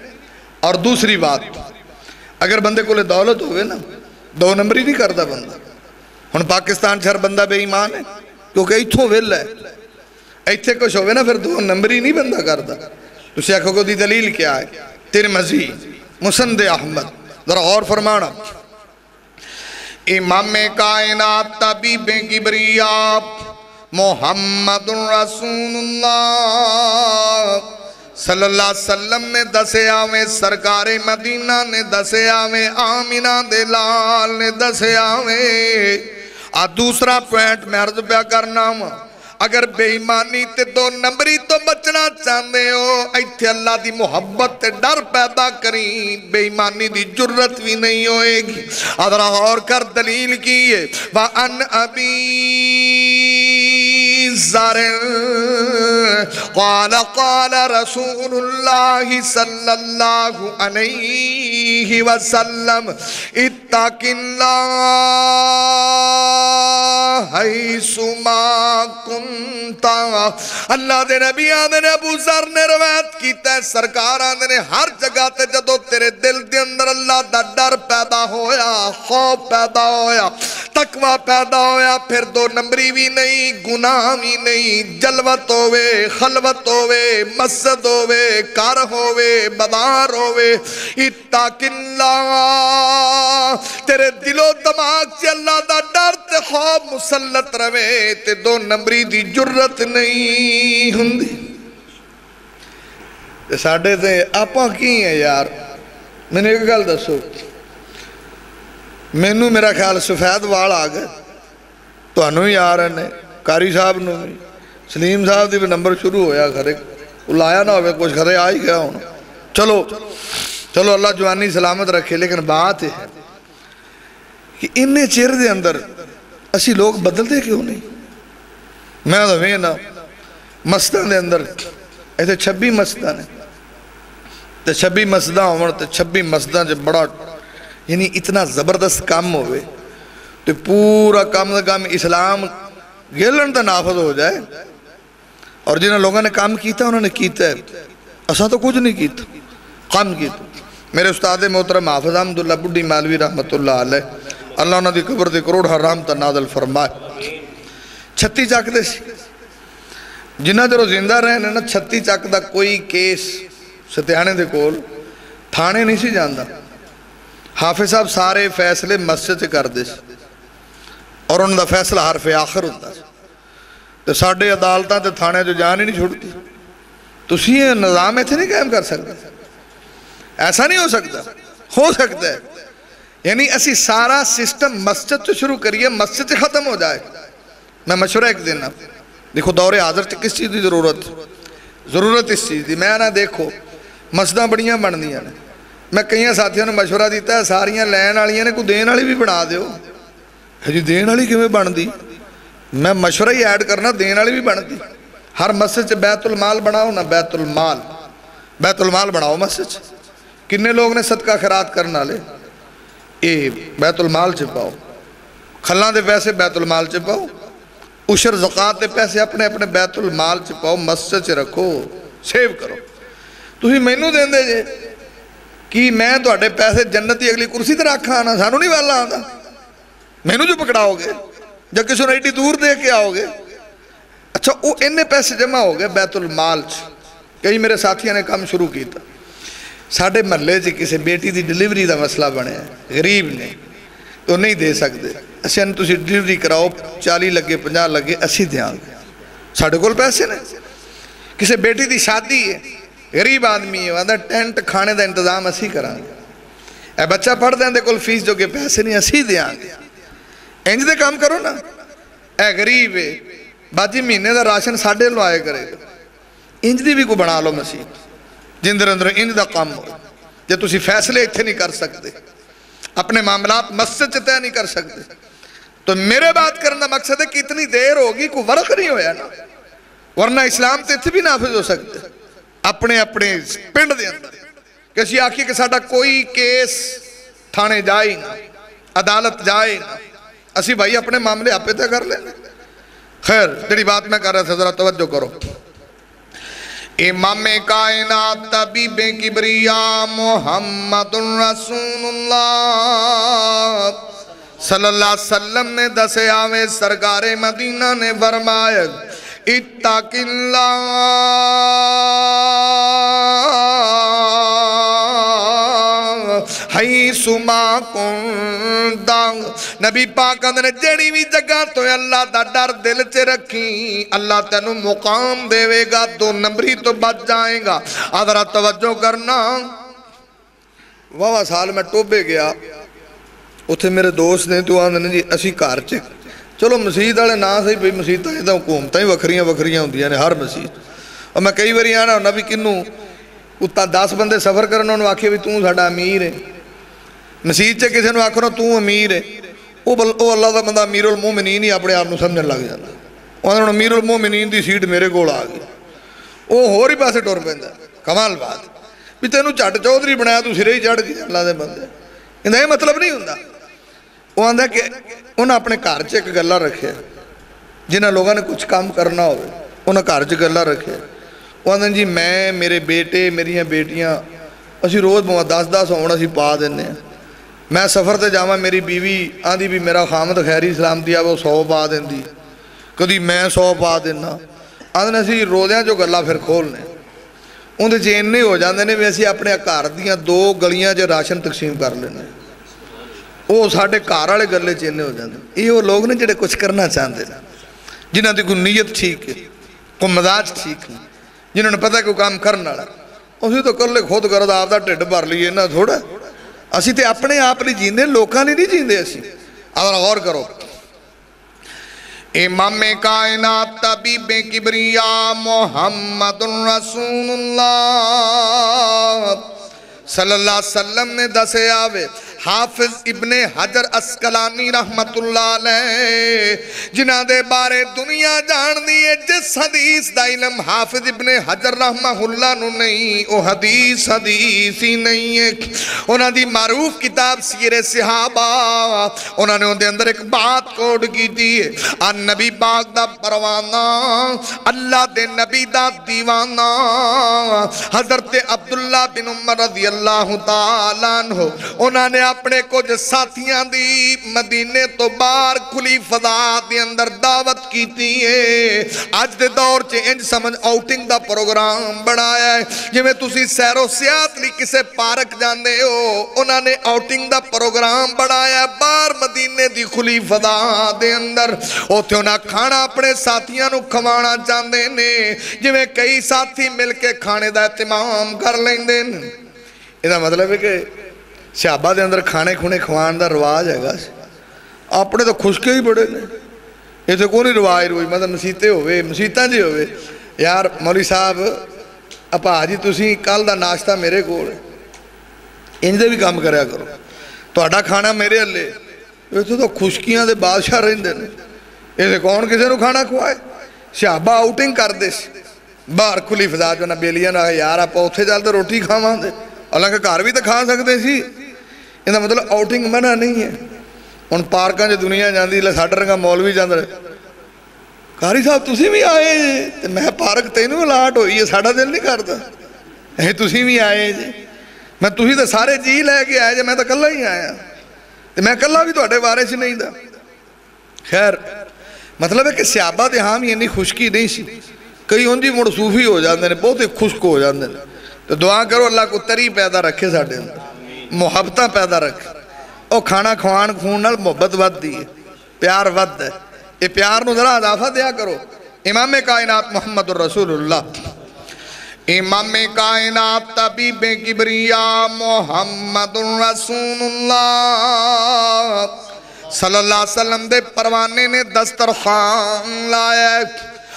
اور دوسری بات اگر بندے کو لے دولت ہوئے نا 2 نمبری نہیں کرتا بندہ، ہن پاکستان چھر بندہ بے ایمان ہے کیونکہ ایتھوں ویل ہے، ایتھے کچھ ہوئے نا پھر 2 نمبری نہیں بندہ کرتا۔ تو سیکھو کو دی دلیل کیا ہے؟ ترمذی مسند احمد، ذرا اور فرمانا، امام کائنات طبیب کبریاء محمد رسول اللہ صلی اللہ علیہ وسلم نے دسے آویں، سرکار مدینہ نے دسے آویں، آمینہ دلال نے دسے آویں۔ دوسرا پوائنٹ میں عرض پیا کرنا ہوں، اگر بے ایمانی تے 2 نمبری تو بچنا چاہتے ہو، ایتھے اللہ دی محبت تے ڈر پیدا کریں، بے ایمانی دی جرت بھی نہیں ہوئے گی۔ ادھر اور کر دلیل کیے، وَأَنْ أَبِي ذَرٍ قَالَ قَالَ رَسُولُ اللَّهِ صَلَّى اللَّهُ عَلَيْهِ وَسَلَّمَ اتَّقِ اللَّهَ حَيْثُمَا كُنْتَ۔ اللہ دے نبی آدھے نے ابو ذر نے روایت کیتا ہے، سرکار آدھے نے ہر جگہ تے جدو تیرے دل دے اندر اللہ دا ڈر پیدا ہویا، خوف پیدا ہویا، تقوی پیدا ہویا پھر دو نمبری بھی نہیں گناہ بھی نہیں جلوت ہوئے خلوت ہوئے مسجد ہوئے کار ہوئے بازار ہوئے اتق اللہ تیرے دل و دماغ سے اللہ دا ڈر تے خوف مسلط روے تے دو نمبری دی جرت نہیں ہوندی ساڑھے تے آپاں کی ہیں یار میں نے ایک گل دسو مینوں میرا خیال سفید وال آ گئے تو انہوں ہی آ رہے ہیں کاری صاحب نو بھی سلیم صاحب دی بھی نمبر شروع ہویا گھرے لایا نہ ہوئے کچھ گھرے آ ہی گیا ہونا چلو اللہ جوانی سلامت رکھے لیکن بات ہے کہ انہیں چیر دے اندر اسی لوگ بدل دے کیوں نہیں میں تو نا مسجدوں دے اندر ایسے 26 مسجداں نے تے 26 مسجداں ہون تے 26 مسجداں جو بڑا یعنی اتنا زبردست کام ہوئے تو پورا کام اسلام گیلن تا نافذ ہو جائے اور جنہاں لوگوں نے کام کیتا انہوں نے کیتا ہے ایسا تو کچھ نہیں کیتا کام کیتا میرے استاد محترم حافظ احمداللہ بڈی مالوی رحمت اللہ علیہ اللہ انہوں نے قبر دے کروڑ حرام تا نازل فرمائے 36 چک دے سی جنہاں جو زندہ رہے نا 36 چک دا کوئی کیس ستیانے دے کول تھانے نہیں سی جاندہ حافظ صاحب سارے فیصلے مسجد سے کر دے اور انہوں دا فیصلہ حرف آخر ہوتا تو ساڑھے عدالتاں تے تھانے جو جان ہی نہیں چھوڑتی تو اسی یہ نظام ایتھے نہیں قائم کر سکتا ایسا نہیں ہو سکتا ہے یعنی اسی سارا سسٹم مسجد سے شروع کریے مسجد سے ختم ہو جائے میں مشورہ ایک دینا دیکھو دور حاضر سے کس چیز دی ضرورت اس چیز دی میں نہ دیکھو مسجداں بڑیاں بن دیا نے میں کئی ساتھیوں نے مشورہ دیتا ہے ساریاں لین والیاں نے کوئی دین والی بھی بنا دیو جی دین والی کیویں بن دی میں مشورہ ہی ایڈ کرنا دین والی بھی بن دی ہر مسجد سے بیت المال بناؤ نا بیت المال بناؤ مسجد سے کنے لوگ نے صدقہ خیرات کرنا لے اے بیت المال چپاؤ کھلاں دے پیسے بیت المال چپاؤ عشر زکات دے پیسے اپنے اپنے بیت المال چپاؤ مسجد سے رکھو سیو کرو تسی مینوں دین دے جے کہ میں تو اٹھے پیسے جنتی اگلی کرسی تے رکھا آنا سانو نہیں والا آنا مینوں جو پکڑاؤ گے جب کسی نے ایڈی دور دے کے آؤ گے اچھا وہ انہیں پیسے جمع ہو گئے بیت المال کئی میرے ساتھیاں نے کام شروع کی تھا ساڑھے محلے سے کسی بیٹی دی ڈیلیوری دا مسئلہ بنے ہیں غریب نے تو نہیں دے سکتے اسی انہیں تسی ڈیلیوری کراؤ 40 لگے 50 لگے اسی دیاں گے ساڑھے کول پیسے نے کسی بیٹی دی شادی ہے غریب آدمی ہے وہاں ٹینٹ کھانے دا انتظام اسی کران گے اے بچہ پڑھ دیں دے کل فیس جو کہ پیسے نہیں اسی دیاں گے انج دے کام کرو نا اے غریب ہے باجی مہینے دا راشن ساڑھے لو آئے کرے گا انج دی بھی کو بنا لو مسیح جن در اندر انج دا کام ہو جب تسی فیصلے اتھے نہیں کر سکتے اپنے معاملات مسجد سے طے نہیں کر سکتے تو میرے بات کرنا مقصد ہے کہ اتنی دیر ہوگی کوئی ورق نہیں ہویا نا ورنہ اسلام تے اتھے بھی نافذ ہو سکتے اپنے پنڈ دے اندر کسی آکھی کہ ساڑھا کوئی کیس تھانے جائے نا عدالت جائے نا اسی بھائی اپنے معاملے آپ پہ کر لیں خیر جڑی بات میں کر رہا تھا ذرا توجہ کرو امام کائنات طبیب کبریا محمد رسول اللہ صلی اللہ علیہ وسلم نے دسے آوے سرکار مدینہ نے فرمایا اتق اللہ حیث ما کنتا نبی پاک نے جڑی بھی جگہ تو اللہ دا ڈر دل چے رکھی اللہ تینوں مقام دے گا 2 نمبری تو بچ جائیں گا ادھرا توجہ کرنا واہ سال میں ٹوبے گیا اتھے میرے دوست نے تو آنے جی اسی کار چک چلو مسجد والے نہ صحیح بھئی مسجد ہے حکومتیں ہی وکھریاں ہوندیاں نے ہر مسجد اور میں کئی باری آنا ہونا بھی کنوں اتنا 10 بندے سفر کرنا انہوں آکھے بھی توں ساڑا امیر ہے مسجد چے کسی نے آکھنا توں امیر ہے وہ اللہ دا بندہ امیر المومنین ہی اپنے آپ سمجھنے لگ جانا انہوں نے امیر المومنین دی سیٹ میرے کول آ گئی وہ ہو رہی پاسے ٹور پیندا کمال بات بھی تینوں چٹ چودھری بنایا تو سرے ہی چڑھ گئی اللہ دے بندے انہاں یہ مطلب نہیں ہوندا وہ آندہ کہ انہاں اپنے گھر چ ایک گلا رکھے جنہاں لوگوں نے کچھ کام کرنا ہوئے انہاں گھر چ گلا رکھے وہ آندہ جی میں میرے بیٹے میریاں بیٹیاں اسی روز 10 ہونا اسی پا دینے میں سفر تے جاواں میری بیوی آندی بھی میرا خامد خیری سلامتی آوے وہ 100 پا دیندی کدی میں 100 پا دینا آندھنے اسی روزیاں جو گلا پھر کھولنے اندھے چیننے ہو جاندے نے بھی اسی اپنے گھر دیاں 2 گلیاں جو راشن تقسیم کر لینے وہ ساڑھے گھر والے گلے چیننے ہو جاندے یہ وہ لوگ نے جڑے کچھ کرنا چاہتے ہیں جنہاں دی کوئی نیت ٹھیک ہے کوئی مزاج ٹھیک ہے جنہوں نے پتہ ہے کوئی کام کرنا ہے اسی تو کر لے خود کرد آپ دا ٹھڈ بھر لیے نہ تھوڑا اسی تے اپنے آپ نہیں جیندے لوکاں نہیں جیندے اسی اور غور کرو امام کائنات طبیب کبریا محمد رسول اللہ صلی اللہ علیہ وسلم نے دسے آوے حافظ ابن حجر اسقلانی رحمت اللہ علیہ جنہ دے بارے دنیا جان دیئے جس حدیث دا علم حافظ ابن حجر رحمہ اللہ نو نہیں وہ حدیث ہی نہیں ہے انہاں دی معروف کتاب سیر صحابہ انہاں نے ان دے اندر ایک بات کوڈ کی دیئے ان نبی پاک دا پروانہ اللہ دے نبی دا دیوانہ حضرت عبداللہ بن عمر رضی اللہ تعالیٰ عنہ انہاں نے اپنے کچھ ساتھیاں دی مدینے تو بار کھلی فضا دے اندر دعوت کی ہے آج دے دور چے انج سمجھ آؤٹنگ دا پروگرام بڑھایا ہے جمیں تُسی سیر و سیاحت لی کسے پارک جاندے ہو انہاں نے آؤٹنگ دا پروگرام بڑھایا ہے بار مدینے دی کھلی فضا دے اندر اوتھے انہاں کھانا اپنے ساتھیاں نو کھوانا چاندے نے جمیں کئی ساتھی مل کے کھانے دا اہتمام کر لیں دے یہ مطلب ہے کہ صحابہ دے اندر کھانے کھونے کھوان دا رواج ہے گا اپنے تو خوشکے ہی بڑے نے یہ تو کونی رواج روئی مطلب مسیطے ہوئے مسیطاں جی ہوئے یار مولی صاحب اپا جی تُسی کل دا ناشتہ میرے کول انج دے بھی کام کریا کرو تو اڈا کھانا میرے اللہ یہ تو خوشکیاں دے بادشاہ رہندے نے یہ تو کون کسے نو کھانا کھوائے صحابہ آؤٹنگ کر دے باہر کھلی فضا جو نہ بیلیاں نہ یار آپ اتھے جلدے روٹی کھاواں دے اللہ کا گھر بھی تو کھا سکتے سی یہ مطلب آؤٹنگ منع نہیں ہے ان پارکاں جو دنیا جاندی لے ساڑھ رنگا مولوی جاندے کاری صاحب تُسی بھی آئے جی میں پارک تینوں لاٹ ہوئی ہے ساڑھا دل نہیں کرتا تُسی بھی آئے جی میں تُسی تو سارے جی لے کے آئے جی میں تو کلہ ہی آیا میں کلہ بھی تو اٹھے بارے سے نہیں دا خیر مطلب ہے کہ صحابہ دے ہاں یعنی خوشکی نہیں سی کئی ان جی مڑ صوفی ہو جاندے بہت ہی خشک ہو جاندے تو دعا کرو اللہ کو تری پیدا رکھے ساڑھے محبتہ پیدا رکھے اور کھانا کھوان کھونال محبت ود دی پیار ود ہے یہ پیار نو ذرا اضافہ دیا کرو امام کائنات محمد الرسول اللہ امام کائنات طبیب کبریا محمد الرسول اللہ صلی اللہ علیہ وسلم دے پروانے نے دسترخوان لائے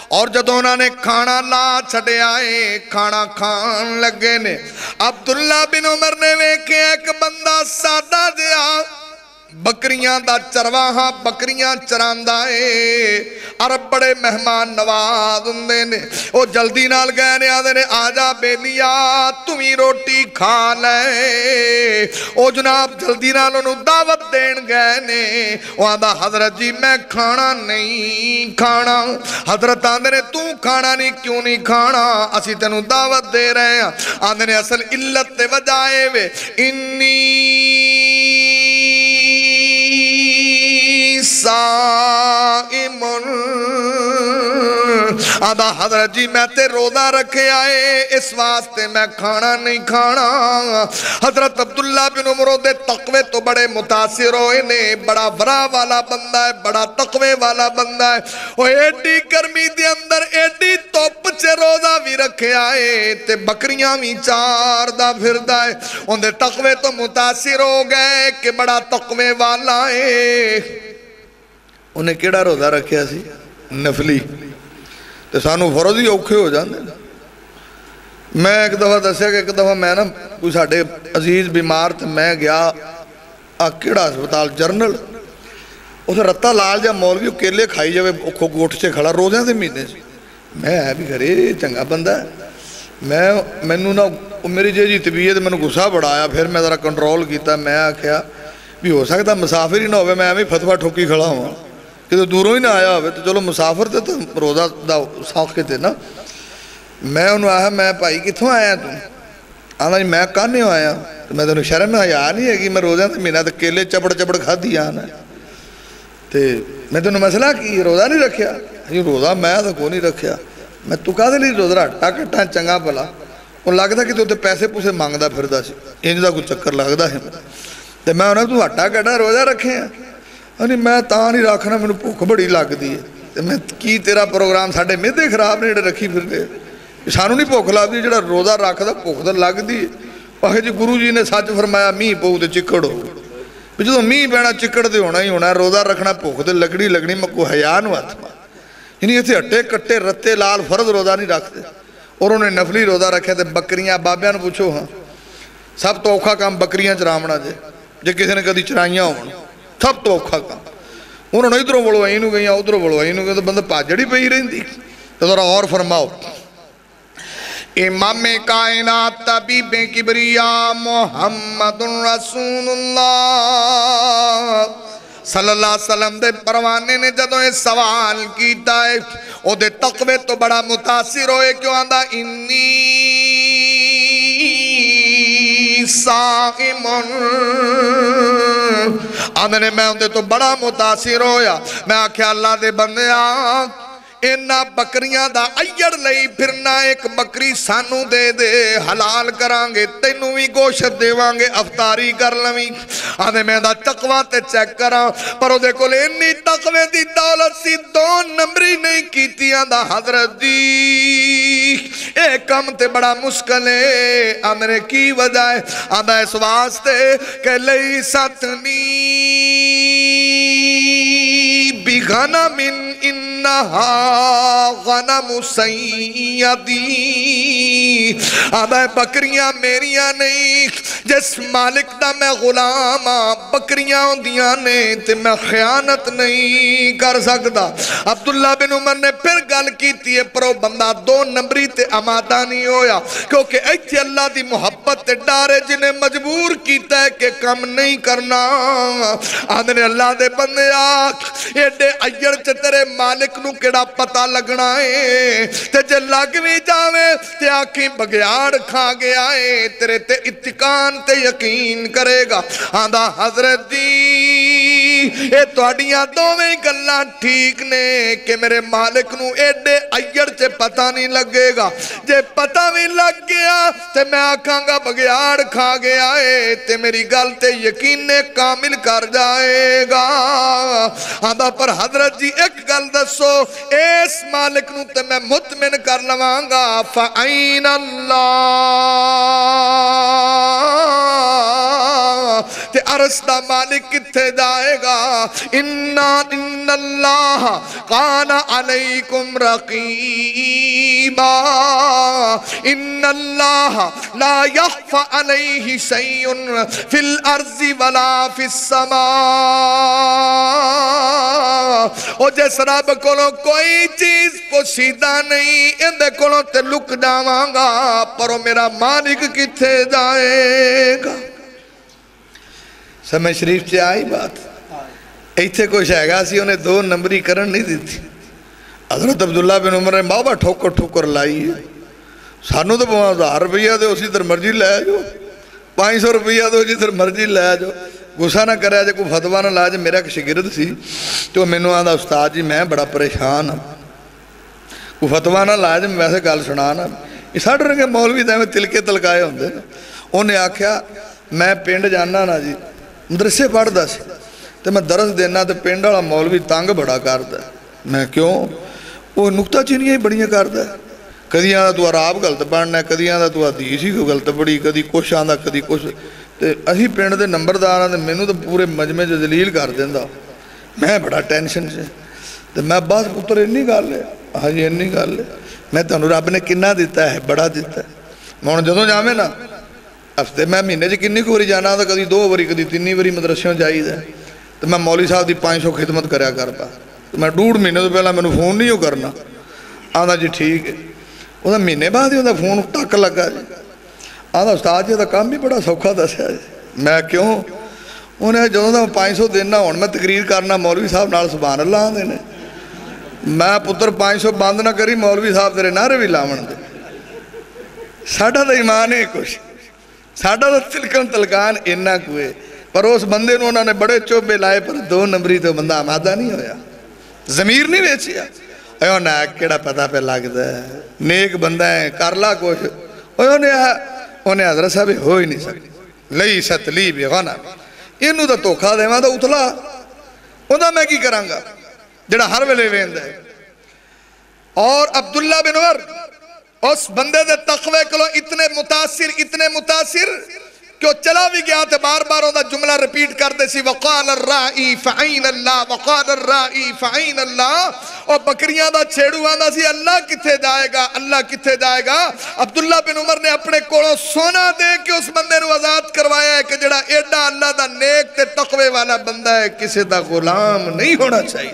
اور جب انہوں نے کھانا لا چھڑے آئے کھانا کھان لگے نے عبداللہ بن عمر نے ویکھے ایک بندہ سادہ دیا بکریاں دا چرواہاں بکریاں چراندائے عرب بڑے مہمان نواز اندے نے وہ جلدی نال گئے نے آدھے نے آجا بیلیا تمہیں روٹی کھا لے وہ جناب جلدی نال انہوں دعوت دین گئے نے وہ آدھا حضرت جی میں کھانا نہیں کھانا حضرت آدھے نے تو کھانا نہیں کیوں نہیں کھانا اسی تینوں دعوت دے رہے ہیں آدھے نے اصل علت تے وجائے وے انی سائمن آدھا حضرت جی میں تے روزہ رکھے آئے اس واسطے میں کھانا نہیں کھانا حضرت عبداللہ بن عمر دے تقوی تو بڑے متاثر ہوئے نے بڑا ورا والا بندہ ہے بڑا تقوی والا بندہ ہے وہ ایڈی گرمی دے اندر ایڈی توپ چے روزہ بھی رکھے آئے تے بکریاں بھی چار دا پھردہ ہے ان دے تقوی تو متاثر ہو گئے کہ بڑا تقوی والا ہے انہیں کیڑا روزہ رکھیا سی نفلی تو سانو فرض ہی اوکھے ہو جاندے میں ایک دفعہ دسیا کہ ایک دفعہ میں نا کوئی ساڑھے عزیز بیمار تھے میں گیا کیڑا ہسپتال جرنل اسے رتہ لال جا مولوی کیلے کھائی جاوے گوٹھ سے کھڑا روزیاں سے مہینے سے میں ہے بھی گھرے چنگا بندہ ہے مینوں نا میری جی طبیعت میں غصہ بڑھایا پھر میں ذرا کنٹرول کیتا میں آکھیا بھی ہو سکتا مسافر ہی نہ ہوئے میں فتوہ ٹھوکی کھڑا ہوں کہ تو دوروں ہی نہ آیا ہوئے تو چلو مسافر تھے تو روزہ دا ساکھے تھے نا میں انہوں آیا میں بھائی کتھوں آیا تم آنا جی میں کہاں نہیں آیا تو میں تینوں شرم حیا نہیں ہے کہ میں روزہ تے مہینہ تے کیلے چپڑ چپڑ کھادی آنا تے میں تینوں مسئلہ کی روزہ نہیں رکھیا روزہ میں تو کوئی نہیں رکھیا میں تو کہا دے لی روزہ ہٹا کٹا چنگا بھلا وہ لگتا کہ تو تے پیسے پوسے مانگدا پھردا سی انج دا کوئی چکر لگدا ہے تے میں انہاں تو ہٹا کٹا روزہ رکھے ہیں میں تاں نہیں رکھنا مینوں بھوک بڑی لگدی ہے تے میں کی تیرا پروگرام ساڈے میدے خراب نے جڑے رکھی پھردے سانوں نہیں بھوک لگدی جڑا روزہ رکھدا بھوک تے لگدی ہے جی گرو جی نے سچ فرمایا میہ پو تے چکڑ ہو جدوں میہ پینا چکڑ تے ہونا ہی ہونا روزہ رکھنا بھوک تے لگنی میں کوئی حیا نوں ہتھ مار یعنی اتنے ہٹے کٹے رتے لال فرض روزہ نہیں رکھتے اور انہوں نے نفلی روزہ رکھے تے بکریاں بابیاں نوں پوچھو ہاں سب تو اوکھا کام بکریاں چراونا جے کسی نے کدی چرائیاں ہون سب تو اوکھا کام انہوں نے ادھروں بلوائی نوں گئیاں ادھروں بلوائی نوں گئیاں تو بندہ پاجڑی پئی رہندی تو ذرا اور فرماؤ امام کائنات طبیب کبریا محمد رسول اللہ صلی اللہ علیہ وسلم دے پروانے نے جدوں یہ سوال کیتا ہے او دے تقوی تو بڑا متاثر ہوئے کیوں آندہ انی صائمن آندھنے میں اندے تو بڑا متاثر ہویا میں آکھیا اللہ دے بندے اینا بکریاں دا ایڑ لئی پھرنا ایک بکری سانو دے دے حلال کرانگے تینوں بھی گوشت دیوانگے افطاری کر لویں آدھے میں دا تقوی تے چیک کران پر او دے کول انی تقوی دی دولت سی دو نمبری نہیں کیتی آدھا حضرت دی ایک کم تے بڑا مشکل ہے آدھے کی وجہ ہے آدھا اس واسطے کہ لئی ستنی بغنم انہا غنم سیدی آدھا بکریاں میریاں نہیں جس مالک دا میں غلام بکریاں ہوندیاں نے تے میں خیانت نہیں کر سکتا عبداللہ بن عمر نے پھر گل کیتی ہے پرو بندہ دو نمبری تے امادہ نہیں ہویا کیونکہ ایتھے اللہ دی محبت تے ڈارے جنہیں مجبور کیتا ہے کہ کم نہیں کرنا آدھنے اللہ دے بندے ایڈے ایڑ چے تیرے مالک نو کیڑا پتہ لگنا ہے تے جے لگ بھی جاوے تے آنکھیں بگیاڑ کھا گیا ہے تیرے تے اتقان تے یقین کرے گا آندھا حضرت دی اے توڑیاں دوویں گلاں ٹھیک نے کہ میرے مالک نو ایڈے ایڑ چے پتہ نہیں لگے گا جے پتہ بھی لگ گیا تے میں آکھاں گا بگیاڑ کھا گیا ہے تے میری گل تے یقین نے کامل کر جائے گا آندھا پر حضرت جی ایک گل دسو اس مالک نو تے میں مطمئن کر لوانگا فَعَيْنَ اللَّهِ تے عرص دا مالک کتھے جائے گا اِنَّ اللَّهَ قَانَ عَلَيْكُمْ رَقِيبًا اِنَّ اللَّهَ لَا يَخْفَ عَلَيْهِ شَيْءٌ فِي الْأَرْضِ وَلَا فِي السَّمَاءِ او جس رب کولوں کوئی چیز پوشیدہ نہیں اندے کولوں تے لک جاواں گا پر میرا مالک کتھے جائے گا سمجھ شریف سے آئی بات ایتھے کوئی شہگاہ سی انہیں دو نمبری کرن نہیں دیتی حضرت عبداللہ بن عمر نے بابا ٹھوکر لائی ہے سانو تو 1000 روپیہ دے اسی در مرضی لے جو 500 روپیہ دے اسی در مرضی لے جو غصہ نہ کرے جے کوئی فتوہ نہ لائے جے میرا ایک شاگرد سی تو میں آدھا استاد جی میں بڑا پریشان ہوں کوئی فتوہ نہ لائے جے میں ویسے گل سنانا یہ ساڑھ رنگے مولوی دے میں تلکے تلکائے ہوندے انہیں آکھیا میں پنڈ جانا نا جی مدرسے پڑھ دا سی تو میں درس دینا تو پنڈ والا مولوی تانگ بڑا کردا میں کیوں وہ نکتہ چینیاں ہی بڑیاں کردا کدی آدھا تو عراب غلط پڑھنا ہے کدی آدھا تو حدیث ہی غلط پڑھی کدی کچھ آدھا کدی کچھ تے اسی پنڈ دے نمبردار آدھے مینوں تو پورے مجمع جو دلیل کر دیندا میں بڑا ٹینشن سے تے میں بس پتر انی گل ہے ہاں جی انی گل ہے میں تانوں رب نے کنا دیتا ہے بڑا دیتا ہے میں ہن جدوں جاویں نا ہفتے میں مہینے چ کنی واری جانا تو کدی 2 واری کدی 3 واری مدرسوں جائیدا تو میں مولوی صاحب دی 500 خدمت کریا کرتا تو میں 1.5 مہینے تو پہلا مینوں فون نہیں کرنا آندا جی ٹھیک ہے وہ مہینے بعد ہی وہ فون ٹک لگا جی آندا استاد جی دا کام بھی بڑا سوکھا دسیا جی میں کیوں انہیں جدوں دا 500 دینا ہوں میں تقریر کرنا مولوی صاحب نال سبحان اللہ آندے نے میں پتر 500 بند نہ کری مولوی صاحب تیرے نعرے بھی لاون دے ساڈا تو ایمان ہے کچھ ساڑھا تو تلکن تلکان انہا کوئے پر اس بندے نے انہوں نے بڑے چوبے لائے پر 2 نمبری تو بندہ آمادہ نہیں ہویا ضمیر نہیں بیچیا ایو نا کیڑا پتہ پہ لگ دا ہے نیک بندہ ہے کرلا کوش انہیں حضرت صاحب ہو ہی نہیں سکتی لئی ستلی بھی غنم انہوں دا توکھا دے ماں دا اتلا انہوں میں کی کرانگا جڑا ہر ویلے ویند ہے اور عبداللہ بن عمر اس بندے دے تقوی کلو اتنے متاثر کہ وہ چلا بھی گیا تھے بار بار وہ جملہ ریپیٹ کرتے سی وقال الرائی فعین اللہ وقال الرائی فعین اللہ اور بکریاں دا چھیڑو آندہ سی اللہ کتھے جائے گا عبداللہ بن عمر نے اپنے کوڑوں سونا دے کہ اس بندے نو آزاد کروایا ہے کہ جڑا ایڈا اللہ دا نیک تے تقوی والا بندہ ہے کسے دا غلام نہیں ہونا چاہیے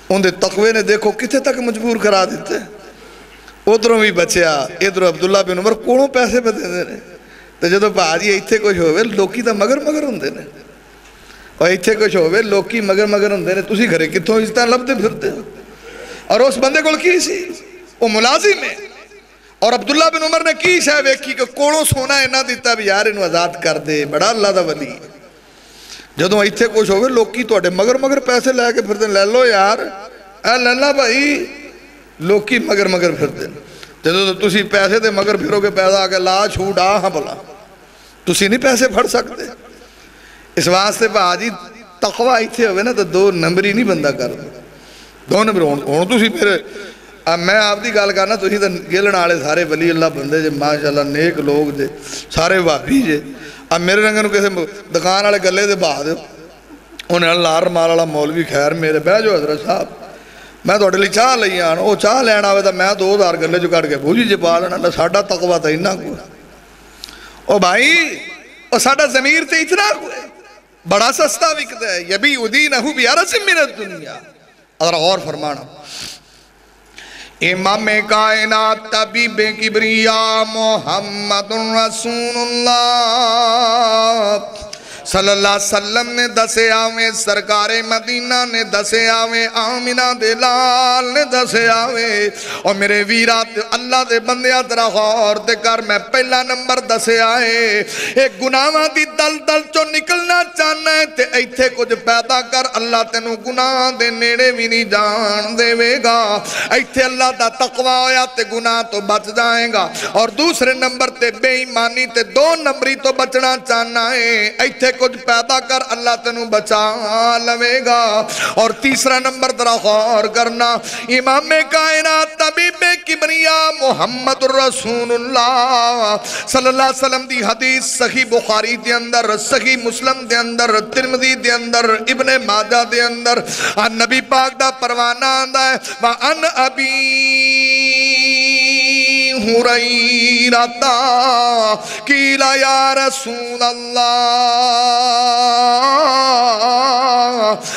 ان دے تقوی نے دیکھو کتھے تک مجبور کرا دیتے ادھروں بھی بچیا ادھروں عبداللہ بن عمر کوڑوں پیسے پہ دے دے تو جدو بھاجی ایتھے کچھ ہوئے لوکی تا مگر ہوندے نے اور ایتھے کچھ ہوئے لوکی مگر ہوندے نے تسی گھرے کتھوں اس طرح لبتے پھرتے اور اس بندے کو کی سی وہ ملازم ہے اور عبداللہ بن عمر نے کی شاہ ویکھی کہ کوڑوں سونا ہے نہ دیتا بھی یار انہوں آزاد کر دے بڑا اللہ دا ولی جدو ایتھے کچھ ہوئے لوکی تو اٹھے مگر پیسے لے کے پھرتے لے لو یار اے لے بھائی لوکی مگر پھرتے جدو تسی پیسے دے مگر پھرو کے پیدا آگے لا چھوٹ ہاں بلا تسی نہیں پیسے پھڑ سکتے اس واسطے بھاجی تقوی ایتھے ہوئے نا تو 2 نمبری نہیں بندہ کر دو 2 نمبر ہوں تسی میرے اب میں آپ دی گال کرنا تسی تو گیلن آلے سارے ولی اللہ بندے جے ماشاءاللہ نیک لوگ جے سارے وابی جے اب میرے رنگنوں کیسے دکان آلے گلے دے باہ دے انہیں اللہ رمال اللہ مولوی خیر میرے بہ جو حضرت صاحب میں تو اٹھلی چاہ لئی آنا وہ چاہ لینا ہوئے تھا میں 2000 گلے جو کٹ کے بھوجی جے پا لینا اللہ ساڑھا تقوی تھا انہا کوئی او بھائی او ساڑھا ضمیر تھے اتنا کوئی بڑا سستا وکتا ہے یبی ادینہو بیارس من الدنیا اگر غور فرمانا امام کائنات طبیب کبریاء محمد رسول اللہ صلی اللہ علیہ وسلم نے دسے آویں سرکار مدینہ نے دسے آویں آمینہ دلال نے دسے آویں اور میرے ویرات اللہ دے بندیاں ترہ غور دے کر میں پہلا نمبر دسے آئے ایک گناہاں دی دل چو نکلنا چاہنا ہے تے ایتھے کچھ پیدا کر اللہ تینو گناہ دے نیڑے بھی نہیں جان دے وے گا ایتھے اللہ دا تقوی ہویا تے گناہ تو بچ جائیں گا اور دوسرے نمبر تے بے ایمانی تے 2 نمبری تو بچنا چاہنا ہے ایتھے کچھ پیدا کر اللہ تنو بچا لوے گا اور تیسرا نمبر درہ غور کرنا امام کائنات طبیب کبریاء محمد رسول اللہ صلی اللہ علیہ وسلم دی حدیث صحیح بخاری دے اندر صحیح مسلم دے اندر ترمذی دے اندر ابن ماجہ دے اندر نبی پاک دا پروانہ آندہ ہے وَأَنْ أَبِي هُرَيْرَةَ قِيلَ يَا رَسُولَ اللَّهِ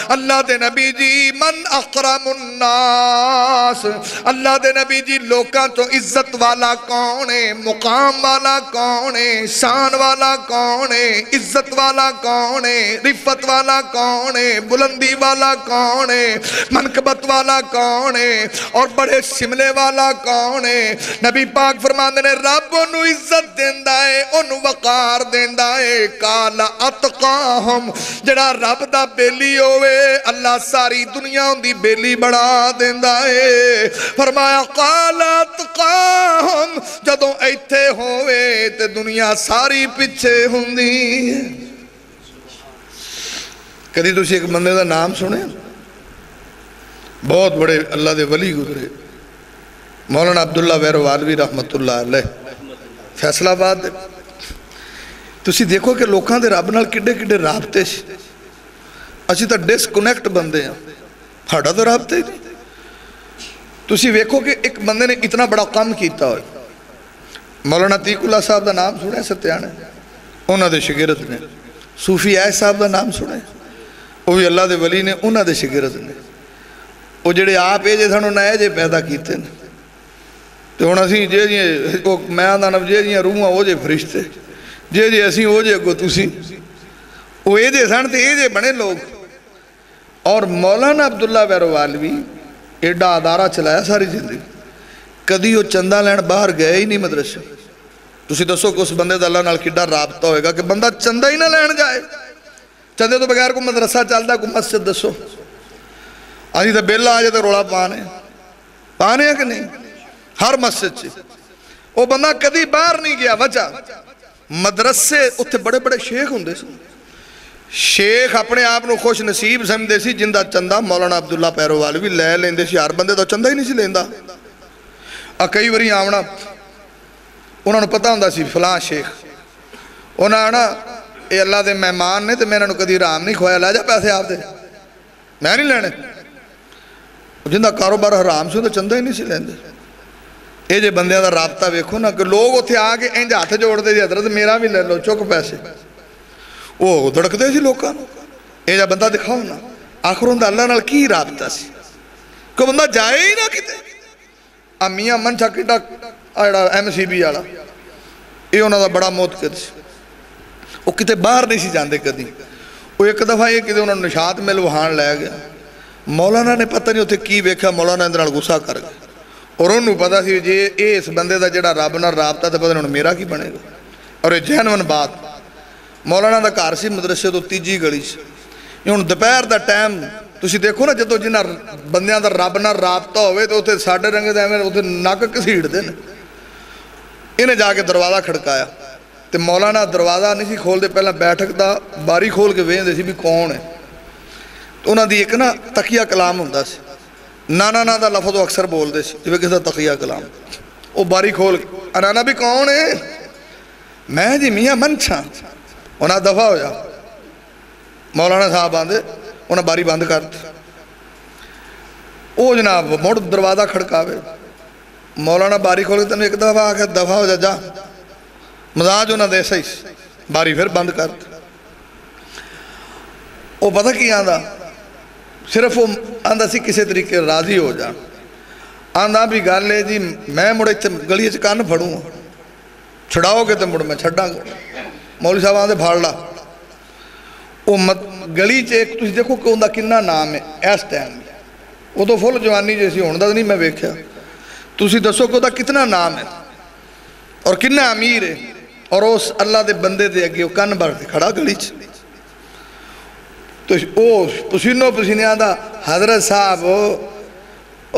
اللہ دے نبی جی من اقرم الناس اللہ دے نبی جی لوکاں تو عزت والا کون ہے مقام والا کون ہے شان والا کون ہے عزت والا کون ہے رفت والا کون ہے بلندی والا کون ہے منقبت والا کون ہے اور بڑے شملے والا کون ہے نبی پاک فرماندے نے رب انہوں عزت دیندہ ہے انہوں وقار دیندہ ہے کالا اتقاہم جڑا رب دا بیلی ہوئے اللہ ساری دنیا ان دی بیلی بڑھا دیندہ ہے فرمایا قالا اتقاہم جدوں ایتھے ہوئے تے دنیا ساری پچھے ہوں دی کدی تو ایک بندے دا نام سنے بہت بڑے اللہ دے ولی گزرے مولانا عبداللہ ویروالوی رحمت اللہ علیہ فیصلہ آباد تسی دیکھو کہ لوکاں دے رب نال کڈے رابطے اسی تا ڈسکنیکٹ بندے ہیں ہاڑا تو رابطے ہی نہیں تسی ویکھو کہ ایک بندے نے اتنا بڑا کام کیتا ہوئے مولانا عتیق اللہ صاحب دا نام سنے ستیانے انہاں دے شگرد نے صوفی آئے صاحب دا نام سنے وہ بھی اللہ دے ولی نے انہاں دے شگرد نے وہ جڑے آپ جے سنو نئے جے پیدا کیتے ہیں تو انہاں سی جے جی میں آدھا نب جے جی روحاں وہ جے فرشتے جے جی اسی ہو جے کو تسی وہ اے جے سن تے اے جے بنے لوگ اور مولانا عبداللہ ویروالوی ایڈا ادارہ چلایا ساری زندگی کدی وہ چندہ لین باہر گئے ہی نہیں مدرسے تسی دسو کہ اس بندے دا اللہ نال کڈا رابطہ ہوئے گا کہ بندہ چندہ ہی نہ لین جائے. چندے تو بغیر کوئی مدرسہ چلتا کوئی مسجد دسو. اسی تو بل آ جائے تو رولا پانے ہیں کہ نہیں ہر مسجد سے. وہ بندہ کدی باہر نہیں گیا. وجہ مدرسے اتنے بڑے بڑے شیخ ہوندے سن. شیخ اپنے آپ کو خوش نصیب سمجھتے سی جندہ چندہ مولانا عبداللہ پیروال بھی لے لیندے سی. ہر بندے تو چندہ ہی نہیں سی لیندا. کئی باری آونا انہوں نے پتہ ہوندہ سی فلاں شیخ انہوں نے آنا اے اللہ دے مہمان نے تو میں انہوں نے کدی رام نہیں کھوایا. لے جا پیسے آپ دے میں نہیں لینے. جندہ کاروبار حرام سے تو چندہ ہی نہیں سی لیندے. اے جے بندیاں دا رابطہ ویکھو نا کہ لوگ اتھے آگے انج ہاتھ جوڑ دے جی حضرت میرا بھی لے لو چک پیسے. وہ دڑک دے سی لوکاں. اے جا بندہ دکھاؤ نا آخر ہوں دا اللہ نال کی رابطہ سی. کوئی بندہ جائے ہی نہ کتے. میاں منچا کٹا MCB والا یہ انہوں دا بڑا موتقد سی. وہ کتے باہر نہیں سی جاندے کدی. وہ ایک دفعہ یہ کتے انہوں نے نشاط میں لوہان لے گیا. مولانا نے پتہ نہیں اتھے کی بیکھا. مولانا اندر غصہ کر گیا اور انہوں پتہ سی جی اس بندے دا جڑا رب نال رابطہ تو پتہ نہیں میرا کی بنے گا. اور یہ جہنون بات مولانا دا گھر سی مدرسے تو تیجی گلی سی. یہ ہن دوپہر دا ٹائم تسی دیکھو نا جدو جنہاں بندیاں دا رب نال رابطہ ہوئے تو اتنے ساڑھے رنگے دے میں اتنے نک کسیڑ دے. انہیں جا کے دروازہ کھڑکایا تو مولانا دروازہ نہیں سی کھول دے. پہلے بیٹھک دا باری کھول کے وین دے سی بھی کون ہے. تو انہاں دی ایک نا تقیہ کلام ہوندہ سی. نانا دا لفظ وہ اکثر بول دے سی جو کسی دا تقیہ کلام. وہ باری کھول کے نانا بھی کون ہے. میں جی میاں منچھا. انہاں دفعہ ہو جا. مولانا صاحب آندے انہاں باری بند کر دی. وہ جناب مڑ دروازہ کھڑکاوے. مولانا باری کھول کے تنہیں ایک دفعہ آکے دفعہ ہو جا مزاج انہاں دے صحیح. باری پھر بند کر دی. وہ پتہ کی آندہ صرف وہ آندہ سی کسی طریقے راضی ہو جا. آندہ بھی گال لے جی میں مڑے گلی چکان پھڑوں چھڑاؤ گے تو مڑ میں چھڑا گا. مولوی صاحب آندے بھاڑ لا. وہ گلی ایک تسی دیکھو کہ اندہ کنہ نام ہے اس ٹائم. وہ تو فل جوانی جیسی ہوندہ نہیں میں ویکھیا. تسی دسو کہ اندہ کتنا نام ہے اور کنہ امیر ہے. اور اس اللہ دے بندے دے اگے وہ کن بھر کھڑا گلی چ. تو وہ پسینوں پسینے آندہ حضرت صاحب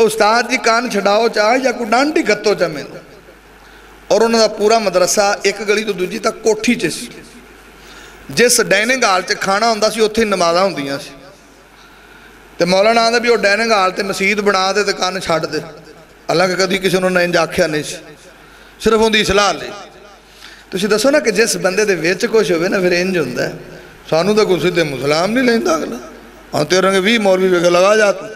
استاد جی کان چھڑاؤ چاہ یا کوئی ڈانٹی گتو چاہ میں. اور انہوں دا پورا مدرسہ ایک گلی تو دوجی تک کوٹھی چیس. جس ڈائننگ ہال چے کھانا ہوندہ سی اتھے نمازہ ہوندیاں سی. تے مولانا آندہ بھی وہ ڈائننگ ہال تے مسجد بنا دے تے کان چھاڑ دے. اللہ کے کدی کسی انہوں نے انج آکھیا نہیں سی. صرف ان دی اصلاح لے. تو اسی دسو نا کہ جس بندے دے ویچ کچھ ہوئے نا پھر انج ہوندہ ہے. سانو تو کسی دے مسلام نہیں لیندہ اگلا. ہاں تیرے رنگے بھی مولوی ویکھے لگا جاتا.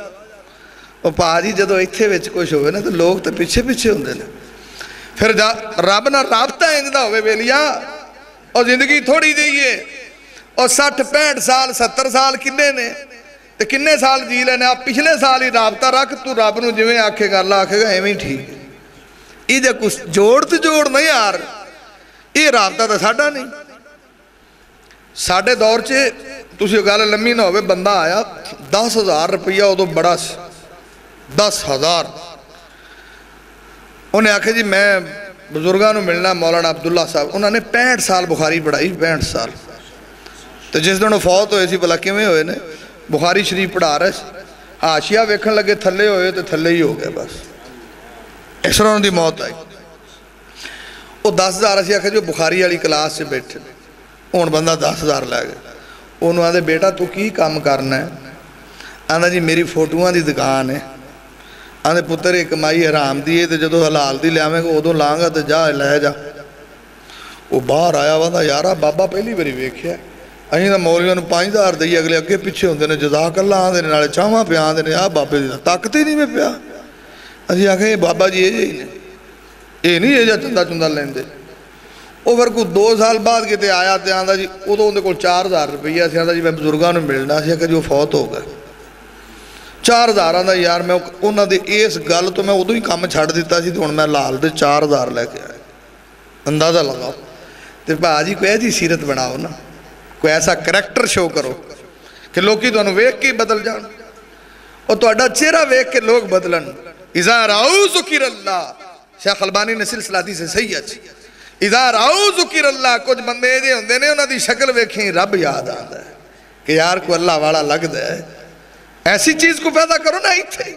اور پاجی جدو ایتھے ویچ کچھ ہوئے نا تو لوگ تو پیچھے پیچھے ہوندے نے. پھر رب نہ رابطہ اندہ ہوئے بیلیا. اور زندگی تھوڑی دیئے اور 60-65 سال 70 سال کنے نے تو کنے سال جی لینے. آپ پچھلے سال ہی رابطہ رکھ تو رب نو جویں آکھے گا اللہ آکھے گا ایویں ٹھیک. یہ جا کچھ جوڑ تو جوڑ نہیں یار. یہ رابطہ تو ساڑھا نہیں. ساڑھے دور چے تسی گالے لمحی نہ ہوئے بندہ آیا 10,000 روپیہ وہ تو بڑا سی 10,000. انہیں آکھے جی میں بزرگانوں ملنا مولانا عبداللہ صاحب. انہوں نے 65 سال بخاری پڑھائی 65 سال. تو جس دنوں فوت ہوئے سی بلا کیویں ہوئے نے بخاری شریف پڑھا رہے سی. حاشیہ ویکھن لگے تھلے ہوئے تو تھلے ہی ہو گئے بس. اس طرح انہوں دی موت آئی. وہ 10,000 اسی آکھے جو بخاری والی کلاس سے بیٹھے ہون بندہ 10,000 لے گئے. انہوں آدھے بیٹا تو کی کام کرنا ہے. آندھا جی میری فوٹوਆਂ دی دکان ہے. آندھے پتر ایک کمائی حرام دی ہے تو جدو حلال دی لے آمیں گا ادو لانگا تو جا لے جا. وہ باہر آیا وہاں یارا بابا پہلی بری ویکھیا ہے. اہیں دا مولیوں نے 5,000 دئی اگلے اگے پیچھے ہوندے نے جزاک اللہ آندھے نے نالے چاہواں پہ آندھے نے آ بابے دی طاقت ہی نہیں میں پیا. اسی آکھیں یہ بابا جی یہ نے یہ نہیں یہ جا چندہ چندہ لیندے. وہ پھر کوئی 2 سال بعد کتے آیا تے آندھا جی وہ تو اندے کو 4,000 روپیہ سی. آندھا جی میں بزرگاں نے ملنا سی کہ جو فوت ہو گئے 4,000 آندھا یار میں انہاں دے اس گل تو میں ادو ہی کام چھڑ دیتا سی. تو میں لال دے 4,000 لے کے آئے. اندازہ لگاؤ. تو بھاجی کوئی ایسی سیرت بناؤ نا کوئی ایسا کریکٹر شو کرو کہ لوگی تو انہوں ویک کے بدل جان. اور تو اڈا چہرہ ویک کے لوگ بدلن. اذا راؤ ذکر اللہ شیخ البانی نے سلسلہ حدیث سے صحیح اچھی اذا راؤ ذکر اللہ، کچھ بندے جے ہوندے نے انہاں دی شکل ویکھیں رب یاد آندا ہے کہ یار کو اللہ والا لگدا ہے، ایسی چیز کو پیدا کرو نا ایتھے۔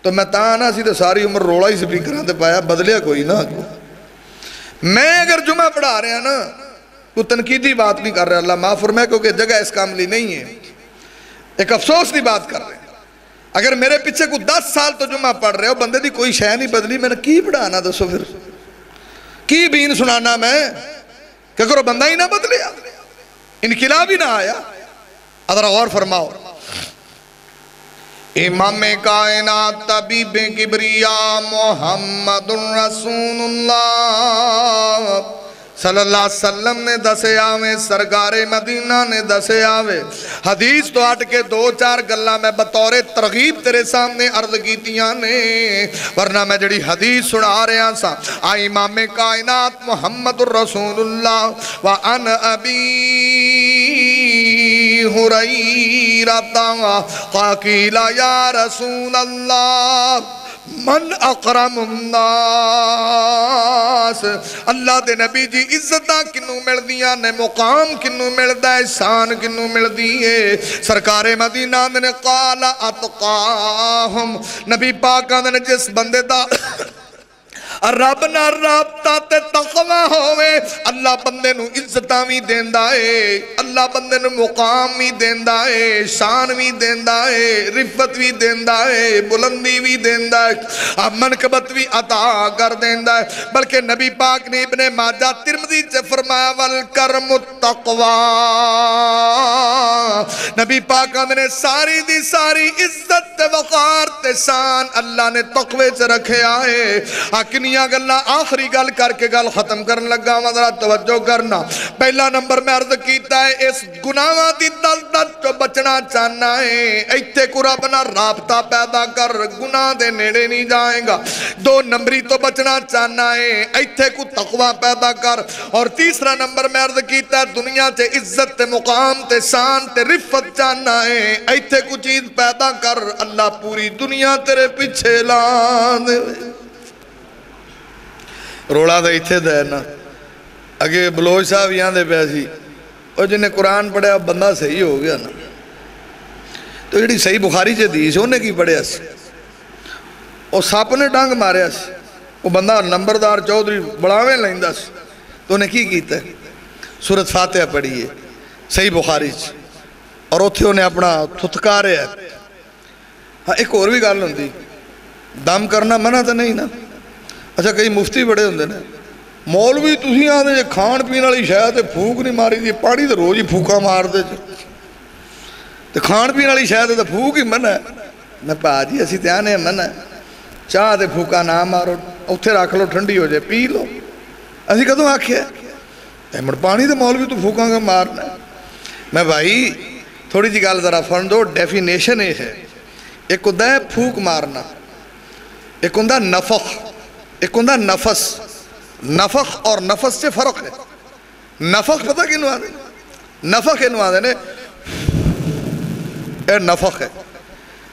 تو میں تاں آنا سی تو ساری عمر روڑا ہی سپیکراں تے پایا، بدلیا کوئی نہ۔ میں اگر جمعہ پڑھا رہے ہیں نا، کوئی تنقیدی بات نہیں کر رہے، اللہ معاف فرمائے، کیونکہ جگہ اس کام لی نہیں ہے، ایک افسوس دی بات کر رہے ہیں۔ اگر میرے پیچھے کوئی 10 سال تو جمعہ پڑھ رہے ہو، بندے دی کوئی شے نہیں بدلی، میں نے کی پڑھانا دسو پھر، کی بین سنانا میں کہ کرو بندہ ہی نہ بدلیا، انقلاب ہی نہ آیا۔ ادھر غور فرماؤ، امام کائنات طبیب کبریا محمد رسول اللہ صلی اللہ علیہ وسلم نے دسے آوے، سرکار مدینہ نے دسے آوے۔ حدیث تو ہٹ کے 2-4 گلاں میں بطور ترغیب تیرے سامنے عرض کیتیاں نے، ورنہ میں جڑی حدیث سنا رہے ہیں سا امام کائنات محمد رسول اللہ وعن ابی ہریرہ قیل یا رسول اللہ من اقرم الناس، اللہ دے نبی جی عزتاں کنوں مل دیاں نے، مقام کنوں مل دا ہے، شان کنوں مل دیئے۔ سرکار مدینہ نے قال اتقاہم، نبی پاکاں نے جس بندے دا رب نہ رابطہ تے تقوی ہوئے، اللہ بندے نو عزتاں بھی دیندہ ہے، اللہ بندے نو مقام بھی دیندہ ہے، شان بھی دیندہ ہے، رفت بھی دیندہ ہے، بلندی بھی دیندہ ہے، منقبت بھی عطا کر دیندہ ہے۔ بلکہ نبی پاک نے ابن ماجہ ترمذی سے فرمایا والکرم التقوی، نبی پاک نے ساری دی ساری عزت تے وقار تے شان اللہ نے تقوی سے رکھے آئے۔ آکنیاں گلہ آخری گل کر کے گل ختم کرن لگا، ذرا توجہ کرنا۔ پہلا نمبر میں عرض کیتا ہے اس گناہاں دی دلدل تو بچنا چاہنا ہے، ایتھے کو رب نہ رابطہ پیدا کر، گناہ دے نیڑے نہیں جائیں گا۔ 2 نمبری تو بچنا چاہنا ہے، ایتھے کو تقوی پیدا کر۔ اور تیسرا نمبر میں عرض کیتا ہے دنیا تے عزت تے مقام تے شان تے رفت چاہنا ہے، ایتھے کو چیز پیدا کر، اللہ پوری دنیا تیرے پیچھے لان دے۔ روڑا دا ایتھے دے نا، اگے بلوچ صاحب یہاں دے پیسی اور جنہیں قرآن پڑھے اب بندہ صحیح ہو گیا نا، تو جڑی صحیح بخاری سے دی سے انہیں کی پڑھے اس اور ساپ نے ڈانگ مارے اس، وہ بندہ نمبردار چودھری بڑھاویں لائندہ اس، تو انہیں کی کیتا ہے سورت فاتحہ پڑھی ہے صحیح بخاری سے، اور اتھے انہیں اپنا تھتکارے ہے۔ ہاں ایک اور بھی گال ہوندی، دم کرنا منع تو نہیں نا۔ اچھا کئی مفتی بڑے ہوندے نے، مولوی تسی آدھے جے کھان پین والی شاید تے پھوک نہیں ماری دی، پاڑی تے روز ہی پھوکا مار دے تے کھان پین والی شاید تے پھوک ہی منع ہے۔ میں پا جی اسی تے آنے منع ہے، چاہ تے پھوکا نہ مارو، اتھے رکھ لو ٹھنڈی ہو جائے پی لو، اسی کدوں آکھیا ہے مڑ پانی تے مولوی تو پھوکاں گا مارنا ہے۔ میں بھائی تھوڑی جی گال ذرا فرن دو، ڈیفینیشن یہ ہے، ایک ہوتا ہے پھوک مارنا، ایک ہوتا ہے نفخ، ایک ہوتا ہے نفس۔ نفخ اور نفس سے فرق ہے۔ نفخ پتہ کنوں آدھے؟ نفخ کنوں آدھے نے اے نفخ ہے،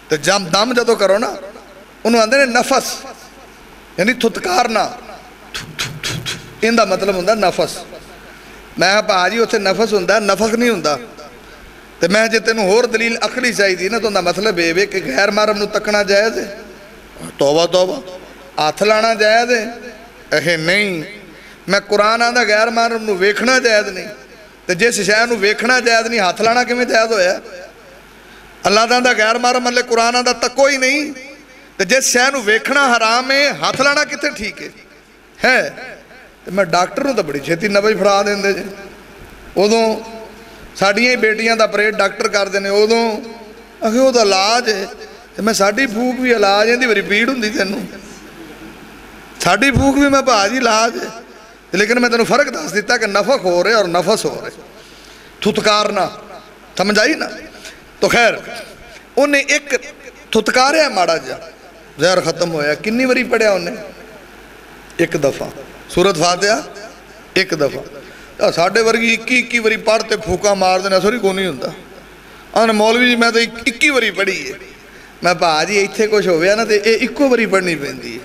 تو جب دم جدو کرو نا انہوں آدھے نے نفس، یعنی تھتکارنا، ان دا مطلب ہوتا ہے نفس۔ میں پا جی اتھے نفس ہوتا ہے نفخ نہیں ہوتا، تو میں جے تینوں اور دلیل عقلی چاہی دی نا تو ان دا مطلب یہ کہ غیر محرم نو تکنا جائز ہے، توبہ توبہ، ہاتھ لانا جائز ہے، اے نہیں۔ میں قرآن آدھا غیر محرم نو ویکھنا جائز نہیں، تو جس شے نو ویکھنا جائز نہیں ہاتھ لانا کیویں جائز ہویا؟ اللہ دا غیر محرم اللہ قرآن آدھا تکو ہی نہیں، تو جس شے نو ویکھنا حرام ہے ہاتھ لانا کتے ٹھیک ہے؟ تو میں ڈاکٹر نو تو بڑی چھیتی نبی پھڑا دیندے جے، ادوں ساڑیاں ہی بیٹیاں دا پریڈ ڈاکٹر کر دینے، ادوں اکھے وہ دا علاج ہے، تو میں ساڑی پھوک بھی علاج ہے دی بڑی پیڑ ہوں دی تینوں، ساڑی پھوک بھی میں پا جی علاج ہے، لیکن میں تینوں فرق دس دیتا کہ نفخ ہو رہے اور نفس ہو رہے، تھتکارنا، سمجھ آئی نا؟ تو خیر انہیں ایک تھتکاریا ہے ماڑا جا، زہر ختم ہویا، کنی وری پڑھیا انہیں؟ ایک دفعہ سورت فاتحہ ایک دفعہ، ساڑھے ورگی 21 وری پڑھتے پھوکا مار دینا سوری کو نہیں ہوندہ۔ آنے مولوی جی میں تو 21 وری پڑھی ہے، میں پا جی ایتھے کچھ ہویا نا تو 21 وری پڑھنی پہن دی ہے،